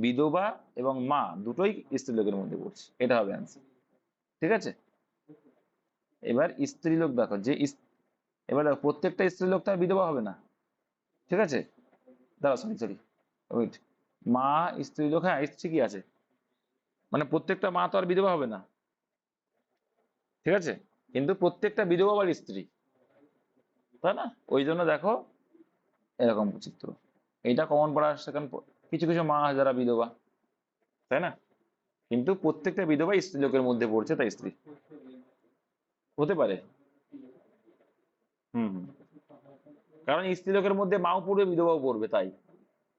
বিধবা এবং মা দুটোই স্ত্রীলোকের মধ্যে পড়ছে, এটা হবে অ্যান্সার, ঠিক আছে। এবার স্ত্রীলোক দেখো এবার দেখো প্রত্যেকটা স্ত্রীলোক তার বিধবা হবে না, ঠিক আছে, দাঁড়া সরি সরি, ওয়েট, মা স্ত্রীলোক, হ্যাঁ ঠিকই আছে, মানে প্রত্যেকটা মা তো আর বিধবা হবে না, ঠিক আছে, কিন্তু প্রত্যেকটা বিধবা আবার স্ত্রী, তাই না, ওই জন্য দেখো এরকম চিত্র। এইটা কমন পড়া আসছে কারণ কিছু কিছু মা আছে যারা বিধবা, তাই না? কিন্তু প্রত্যেকটা বিধবা স্ত্রীলোকের মধ্যে পড়ছে, তাই স্ত্রী হতে পারে। হুম হুম। কারণ স্ত্রীলোকের মধ্যে মাও পড়বে বিধবাও পড়বে, তাই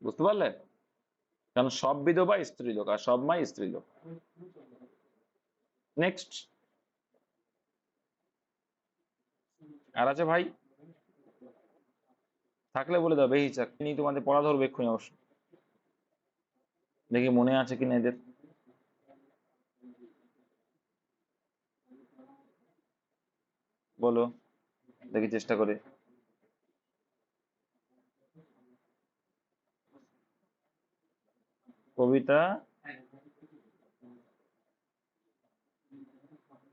বুঝতে পারলে? কারণ সব বিধবা স্ত্রীলোক আর সব মা স্ত্রীলোক। নেক্সট। আর আছে ভাই? থাকলে বলে দাও, বেশি চাকরি তোমাদের পড়া ধরবে এক্ষুনি অবশ্য। দেখি মনে আছে কিনা এদের। বলো, দেখি চেষ্টা করে। কবিতা,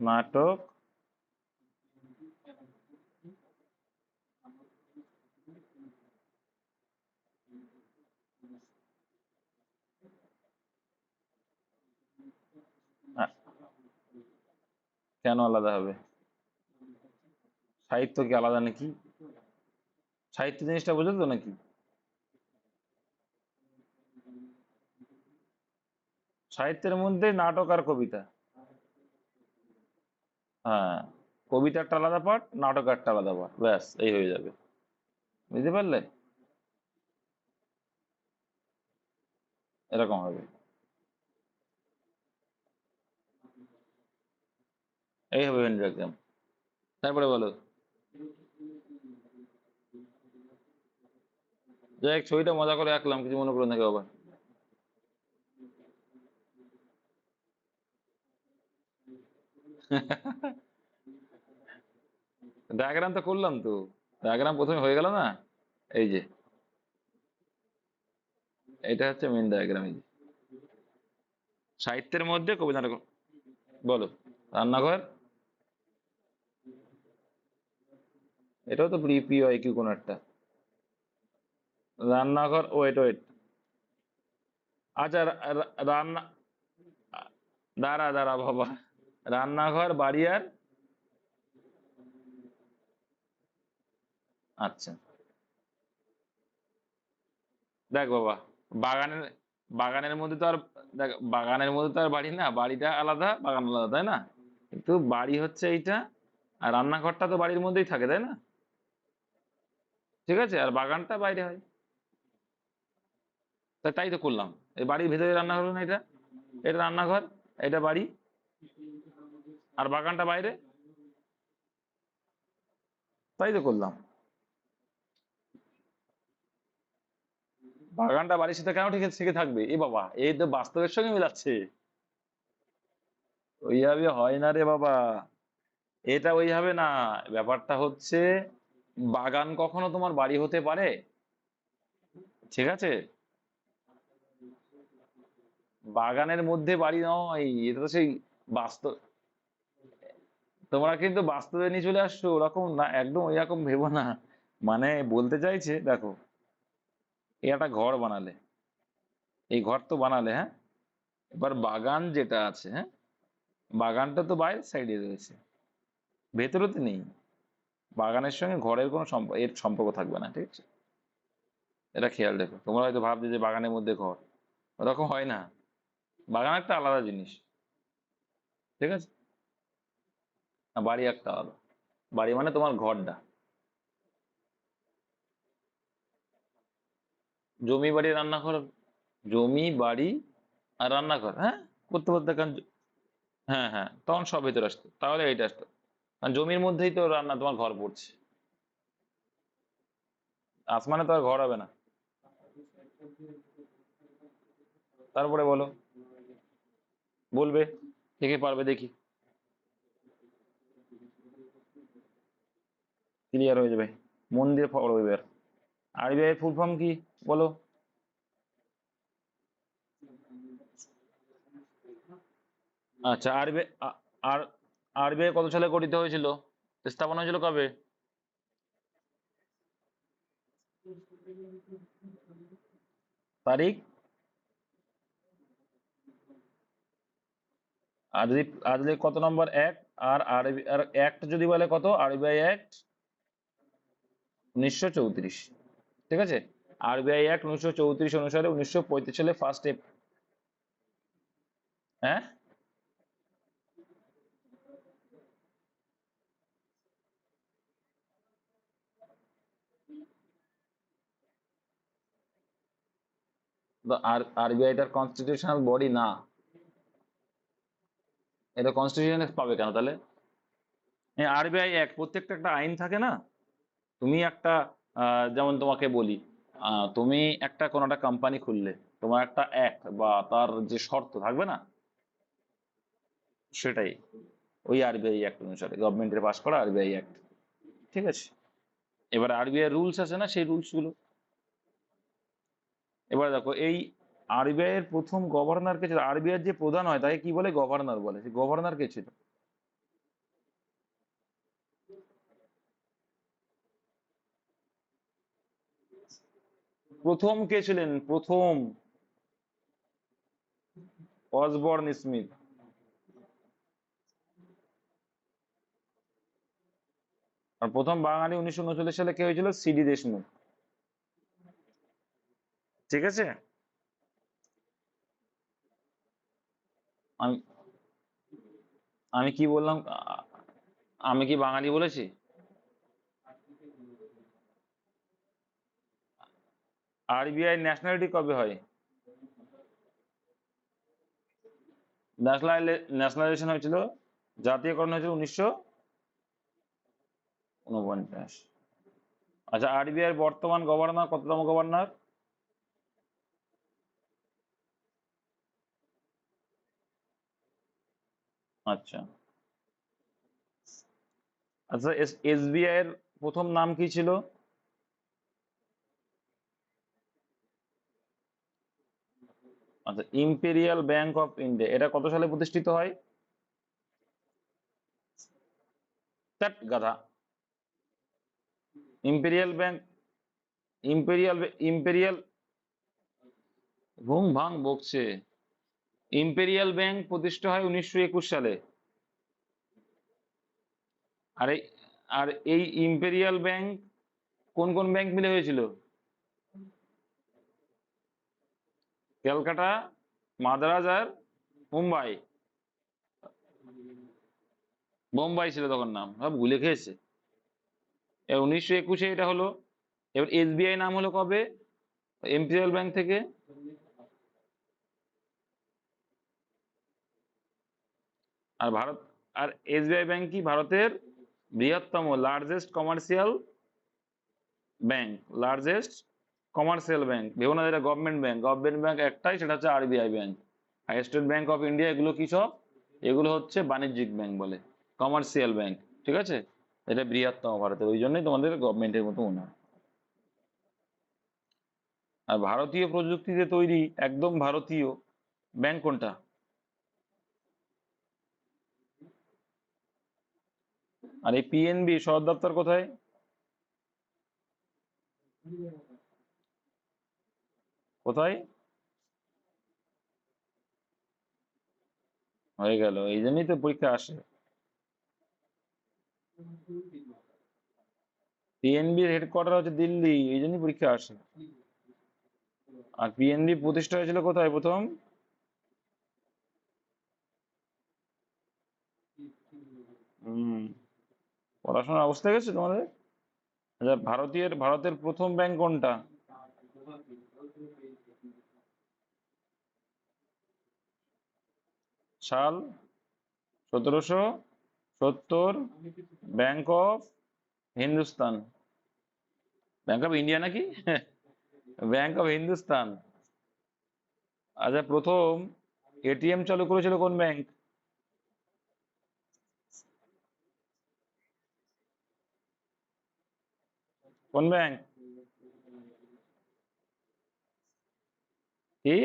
নাটক, আ- কেন আলাদা হবে? সাহিত্য কি আলাদা নাকি? সাহিত্য জিনিসটা বুঝো তো নাকি? সাহিত্যের মধ্যে নাটক আর কবিতা। হ্যাঁ, কবিতা একটা আলাদা পার্ট, নাটক একটা আলাদা পার্ট, ব্যাস এই হয়ে যাবে। বুঝতে পারলে? এরকম হবে। এই হবে ভেন্ডর এক্সাম। তারপরে বলো। যাই হোক, ছবিটা মজা করে আঁকলাম, কিছু মনে করো নাকি আবার? ডায়াগ্রাম তো করলাম তো। ডায়াগ্রাম প্রথমে হয়ে গেল না? এই যে, এটা হচ্ছে মেন ডায়াগ্রাম। এই যে সাহিত্যের মধ্যে কবিতা নাটক। বলো। রান্নাঘর। এটাও তো প্রি পি হয় কি কোন একটা। রান্নাঘর, ওয়েট ওয়েট। আচ্ছা, রান্না, দাঁড়া দাঁড়া বাবা। রান্নাঘর, বাড়ি আর, আচ্ছা দেখ বাবা, বাগানের, বাগানের মধ্যে তো আর, দেখ বাগানের মধ্যে তো আর বাড়ি না, বাড়িটা আলাদা বাগান আলাদা, তাই না? কিন্তু বাড়ি হচ্ছে এইটা, আর রান্নাঘরটা তো বাড়ির মধ্যেই থাকে, তাই না? ঠিক আছে, আর বাগানটা বাইরে হয়। তাই তো করলাম। এই বাড়ির ভেতরে রান্নাঘর না এটা, এটা রান্নাঘর, এটা বাড়ি, আর বাগানটা বাইরে। তাই তো করলাম। বাগানটা বাড়ির সাথে কেন ঠিক শিখে থাকবে? এ বাবা, এই তো বাস্তবের সঙ্গে মিলাচ্ছে। ওইভাবে হয় না রে বাবা, এটা ওইভাবে না। ব্যাপারটা হচ্ছে, বাগান কখনো তোমার বাড়ি হতে পারে? ঠিক আছে, বাগানের মধ্যে বাড়ি নয়, এটা তো সেই বাস্তব। তোমরা কিন্তু বাস্তবে নিয়ে চলে আসছো, ওরকম না, একদম ওইরকম ভেবো না। মানে বলতে চাইছে, দেখো, এই একটা ঘর বানালে, এই ঘর তো বানালে, হ্যাঁ, এবার বাগান যেটা আছে, হ্যাঁ, বাগানটা তো বাইরের সাইডে রয়েছে, ভেতরে তো নেই। বাগানের সঙ্গে ঘরের কোনো এর সম্পর্ক থাকবে না, ঠিক আছে? এটা খেয়াল রেখো। তোমরা হয়তো ভাবছো যে বাগানের মধ্যে ঘর, ওরকম হয় না। বাগান একটা আলাদা জিনিস, ঠিক আছে? আর বাড়ি একটা আলাদা। বাড়ি মানে তোমার ঘরটা। জমি বাড়ি রান্নাঘর, জমি বাড়ি আর রান্নাঘর, হ্যাঁ, করতে করতে কারণ, হ্যাঁ হ্যাঁ, তখন সব ভেতরে আসতো, তাহলে এইটা আসতো। আর জমির মধ্যেই তো রান্না তোমার ঘর পড়ছে, আসমানে তো আর ঘর হবে না। তারপরে বলো, বলবে, কে কে পারবে দেখি। ক্লিয়ার হয়ে যাবে, মন দিয়ে পড়ো এবার। আরবিআই ফুল ফর্ম কি? বলো। আচ্ছা, আরবিআই, আর আরবিআই কত সালে গঠিত হয়েছিল? স্থাপন হয়েছিল কবে? তারিখ? আর যদি, আর যদি কত নম্বর অ্যাক্ট, আর আরবি আর অ্যাক্ট যদি বলে কত, আরবিআই অ্যাক্ট 1934। ঠিক আছে। আরবিআই অ্যাক্ট 1934 অনুসারে 1935 সালে ফার্স্ট হ্যাঁ, আরবিআই তার কনস্টিটিউশনাল বডি না। এটা কনস্টিটিউশনে পাবে কেন তাহলে? আরবিআই অ্যাক্ট, প্রত্যেকটা একটা আইন থাকে না। তুমি একটা যেমন তোমাকে বলি, তুমি একটা কোনো একটা কোম্পানি খুললে, তোমার একটা অ্যাক্ট বা তার যে শর্ত থাকবে না, সেটাই ওই আরবিআই অ্যাক্ট অনুসারে গভর্নমেন্টের পাস করা আরবিআই অ্যাক্ট। ঠিক আছে। এবার আরবিআই রুলস আছে না, সেই রুলস গুলো এবার দেখো। এই আরবিআই এর প্রথম গভর্নর কে ছিল? আরবিআই যে প্রধান হয় তাকে কি বলে? গভর্নর বলে। সেই গভর্নর কে ছিল? প্রথম কে ছিলেন প্রথম? Osborne Smith. আর প্রথম বাঙালি 1939 সালে কে হয়েছিল? সিডি দেশমুখ। ঠিক আছে। আমি আমি কি বললাম? আমি কি বাঙালি বলেছি? আরবিআই ন্যাশনালিটি কবে হয়? ন্যাশনালাইজেশন হয়েছিল, জাতীয়করণ হয়েছিল 1949। আচ্ছা, আরবিআই এর বর্তমান গভর্নর কততম গভর্নর? আচ্ছা। আচ্ছা, এসবিআই এর প্রথম নাম কি ছিল? আচ্ছা, ইম্পেরিয়াল ব্যাংক অফ ইন্ডিয়া, এটা কত সালে প্রতিষ্ঠিত হয়? ধ্যাৎ গাধা। ইম্পেরিয়াল ব্যাংক, ইম্পেরিয়াল ভুং ভাং বকছে। ইম্পেরিয়াল ব্যাংক প্রতিষ্ঠা হয় 1921 সালে। আর এই আর এই ইম্পেরিয়াল ব্যাংক কোন কোন ব্যাংক মিলে হয়েছিল? ক্যালকাটা, মাদ্রাজ আর মুম্বাই। বোম্বাই ছিল তখন নাম, সব ভুলে খেয়েছে। 1921-এ এটা হলো। এবার এসবিআই নাম হলো কবে? ইম্পেরিয়াল ব্যাংক থেকে। আর ভারত, আর এসবিআই ব্যাংক কি ভারতের বৃহত্তম, largest commercial bank. Largest commercial bank, ভেবো না যেটা গভর্নমেন্ট ব্যাংক। গভর্নমেন্ট ব্যাংক একটাই, সেটা হচ্ছে আরবিআই ব্যাংক। আর স্টেট ব্যাংক অফ ইন্ডিয়া, এগুলো কি সব? এগুলো হচ্ছে বাণিজ্যিক ব্যাংক বলে, কমার্শিয়াল ব্যাংক। ঠিক আছে। এটা বৃহত্তম ভারতের, ওই জন্যই তোমাদের গভর্নমেন্টের মতো মনে হয়। আর ভারতীয় প্রযুক্তিতে তৈরি একদম ভারতীয় ব্যাংক কোনটা? আর এই পিএনবি সদর দপ্তর কোথায়? কোথায়? হয়ে গেল, এই জন্যই তো পরীক্ষা আসে। পিএনবির হেডকোয়ার্টার হচ্ছে দিল্লি, এই জন্যই পরীক্ষা আসে। আর পিএনবি প্রতিষ্ঠা হয়েছিল কোথায় প্রথম? হম। পড়াশোনার অবস্থা গেছে তোমাদের। আচ্ছা, ভারতের প্রথম ব্যাংক কোনটা? সাল? 1770। Bank of Hindustan. Bank of India নাকি? Bank of Hindustan. আচ্ছা, প্রথম এটিএম চালু করেছিল কোন ব্যাংক? কোন ব্যাংক? কি?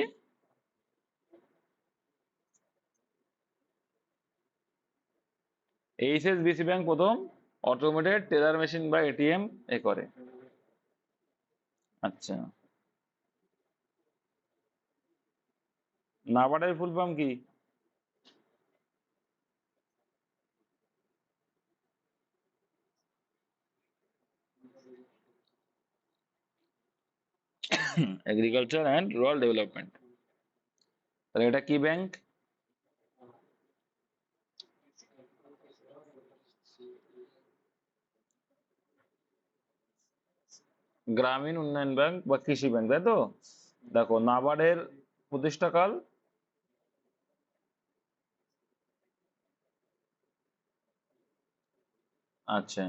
এইচএসবিসি ব্যাংক প্রথম অটোমেটেড টেলার মেশিন বা এটিএম করে। আচ্ছা। নাবার্ডের ফুল ফর্ম কি? Agriculture and rural development. তাহলে এটা কি ব্যাংক? গ্রামীণ উন্নয়ন ব্যাংক বা কৃষি ব্যাংক, তাই তো? দেখো নাবার্ডের প্রতিষ্ঠাকাল আচ্ছা,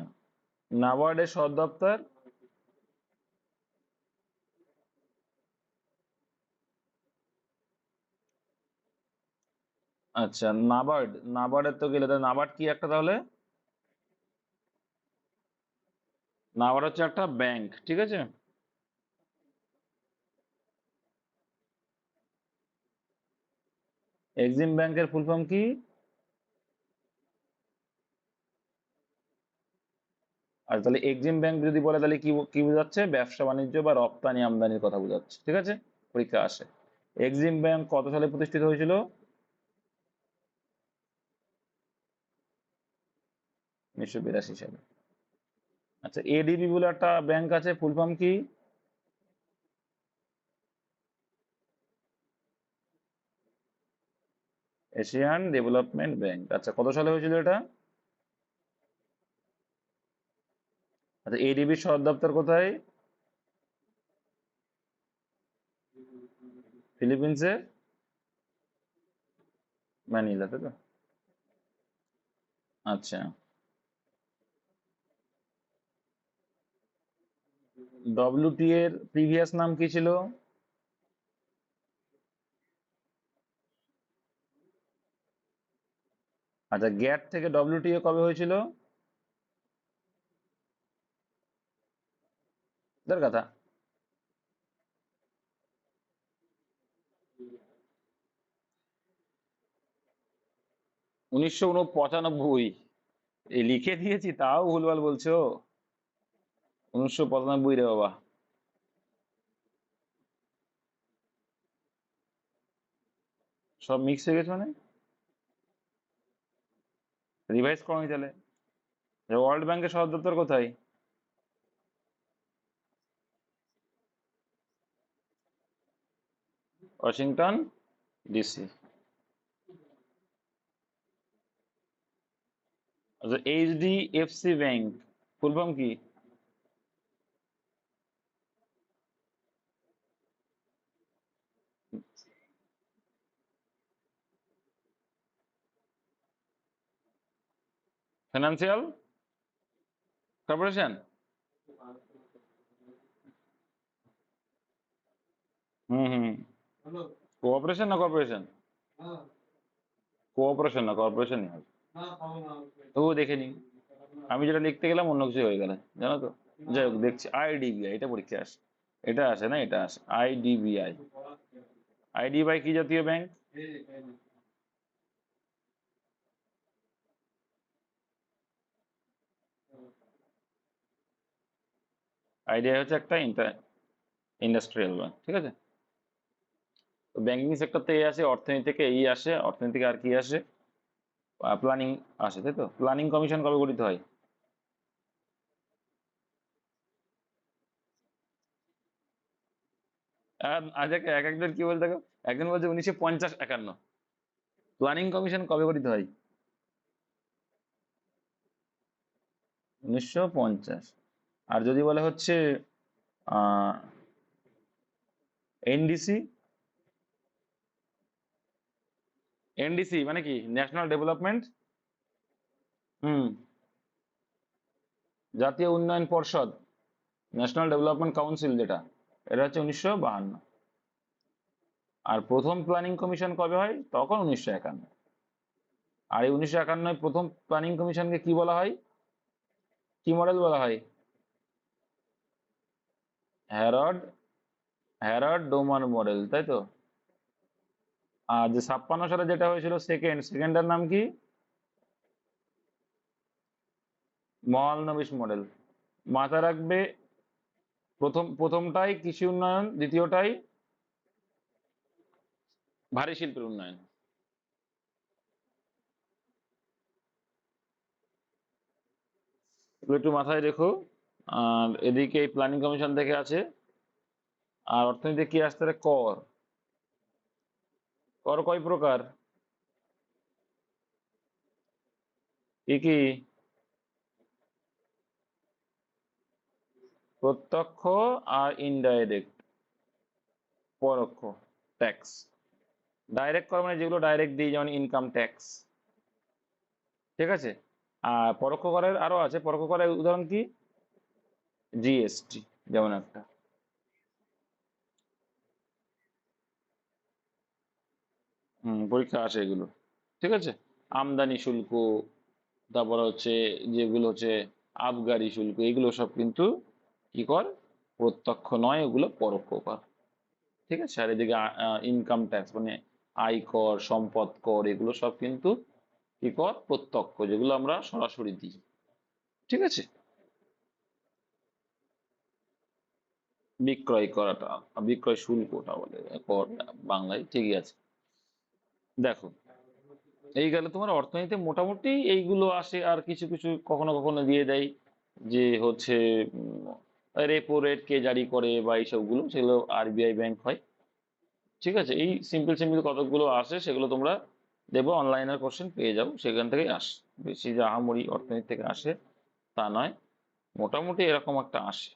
নাবার্ডের সদর দপ্তর আচ্ছা, নাবার্ড, নাবার্ডের তো গেলে তাহলে নাবার্ড কি একটা, তাহলে নাবার্ড হচ্ছে একটা ব্যাংক, ঠিক আছে। এক্সিম ব্যাংকের ফুল ফর্ম কি? আর তাহলে এক্সিম ব্যাংক যদি বলে তাহলে কি কি বোঝাচ্ছে? ব্যবসা বাণিজ্য বা রপ্তানি আমদানির কথা বোঝাচ্ছে, ঠিক আছে, পরীক্ষা আসে। এক্সিম ব্যাংক কত সালে প্রতিষ্ঠিত হয়েছিল? 1982 সালে। আচ্ছা, এডিবি বলে একটা ব্যাংক আছে, ফুল ফর্ম কি? Asian development bank. আচ্ছা, কত সালে হয়েছিল এটা? আচ্ছা, এডিবির সদর দপ্তর কোথায়? ফিলিপিন্সের ম্যানিলা, তাই তো? আচ্ছা, ডব্লিউটি এর প্রিভিয়াস নাম কি ছিল? আচ্ছা, গ্যাট থেকে ডব্লিউটিএ কবে হয়েছিল? তার কথা 1995। এই লিখে দিয়েছি তাও ভুলভাল বলছো। 1995 রে বাবা। সব মিক্স হয়ে গেছে মানে? রিভাইজ করো তাহলে। ওয়ার্ল্ড ব্যাংকের সদর দপ্তর কোথায়? Washington DC. আচ্ছা, এইচডিএফসি ব্যাংক ফুল ফর্ম কি? Financial corporation. হুম হুম। কোঅপারেশন না কর্পোরেশন? কোঅপারেশন না কর্পোরেশনই হবে। তবুও দেখে নি, আমি যেটা লিখতে গেলাম অন্য কিছু হয়ে গেল, জানো তো। যাই হোক, দেখছি আইডিবিআই, এটা পরীক্ষা আসে। এটা আসে না, এটা আসে আইডিবিআই। আইডিবিআই কি জাতীয় ব্যাংক? আইডিআই হচ্ছে একটা ইন্ডাস্ট্রিয়াল ব্যাংক, ঠিক আছে। তো ব্যাংকিং সেক্টর থেকে আসে, অর্থনীতি থেকে এই আসে, অর্থনীতি থেকে আর কি আসে? প্ল্যানিং আসে, তাই তো। প্ল্যানিং কমিশন কবে গঠিত হয়? আজ এক একজন কি বলতে থাকো। একজন বলছে 1950-51। প্ল্যানিং কমিশন কবে গঠিত হয়? 1950। আর যদি বলে হচ্ছে আহ এনডিসি। এনডিসি মানে কি? ন্যাশনাল ডেভেলপমেন্ট, হুম, জাতীয় উন্নয়ন পর্ষদ, ন্যাশনাল ডেভেলপমেন্ট কাউন্সিল যেটা, এটা হচ্ছে 1952। আর প্রথম প্ল্যানিং কমিশন কবে হয়? তখন 1951। আর এই 1951 প্রথম প্ল্যানিং কমিশনকে কি বলা হয়? কি মডেল বলা হয়? হ্যারড হ্যারড ডোমান মডেল, তাই তো। আর যে 56 সালে যেটা হয়েছিল সেকেন্ডের নাম কি? মহালনবিশ মডেল। মাথায় রাখবে, প্রথমটাই কৃষি উন্নয়ন, দ্বিতীয়টাই ভারী শিল্পের উন্নয়ন। এগুলো একটু মাথায় রেখো। আর এদিকে এই প্ল্যানিং কমিশন থেকে আছে আর অর্থনীতিতে কি আসতে পারে? কর। কর কয় প্রকার? কি কি? প্রত্যক্ষ আর ইনডাইরেক্ট, পরোক্ষ ট্যাক্স। ডাইরেক্ট কর মানে যেগুলো ডাইরেক্ট দিই, যেমন ইনকাম ট্যাক্স, ঠিক আছে। আর পরোক্ষ করের আরো আছে, পরোক্ষ করের উদাহরণ কি? জিএসটি যেমন একটা। পরীক্ষা আসে এগুলো, ঠিক আছে। আমদানি শুল্ক, তারপর হচ্ছে যেগুলো হচ্ছে আবগারি শুল্ক, এগুলো সব কিন্তু কি কর? প্রত্যক্ষ নয়, এগুলো পরোক্ষ কর, ঠিক আছে। আর এদিকে ইনকাম ট্যাক্স মানে আয়কর, সম্পদ কর, এগুলো সব কিন্তু কি কর? প্রত্যক্ষ, যেগুলো আমরা সরাসরি দিই, ঠিক আছে। বিক্রয় করাটা, বিক্রয় শুল্কটা বলে কর বাংলায়, ঠিকই আছে। দেখো, এই গেল তোমার অর্থনীতিতে মোটামুটি এইগুলো আসে, আর কিছু কিছু কখনো কখনো দিয়ে দেয় যে হচ্ছে রেপো রেট কে জারি করে বা এইসবগুলো, সেগুলো আরবিআই ব্যাংক হয়, ঠিক আছে। এই সিম্পল সিম্পল কতগুলো আসে, সেগুলো তোমরা দেখবো অনলাইনের কোশ্চেন পেয়ে যাও, সেখান থেকেই আসে। বেশি যে আহামরি অর্থনীতি থেকে আসে তা নয়, মোটামুটি এরকম একটা আসে।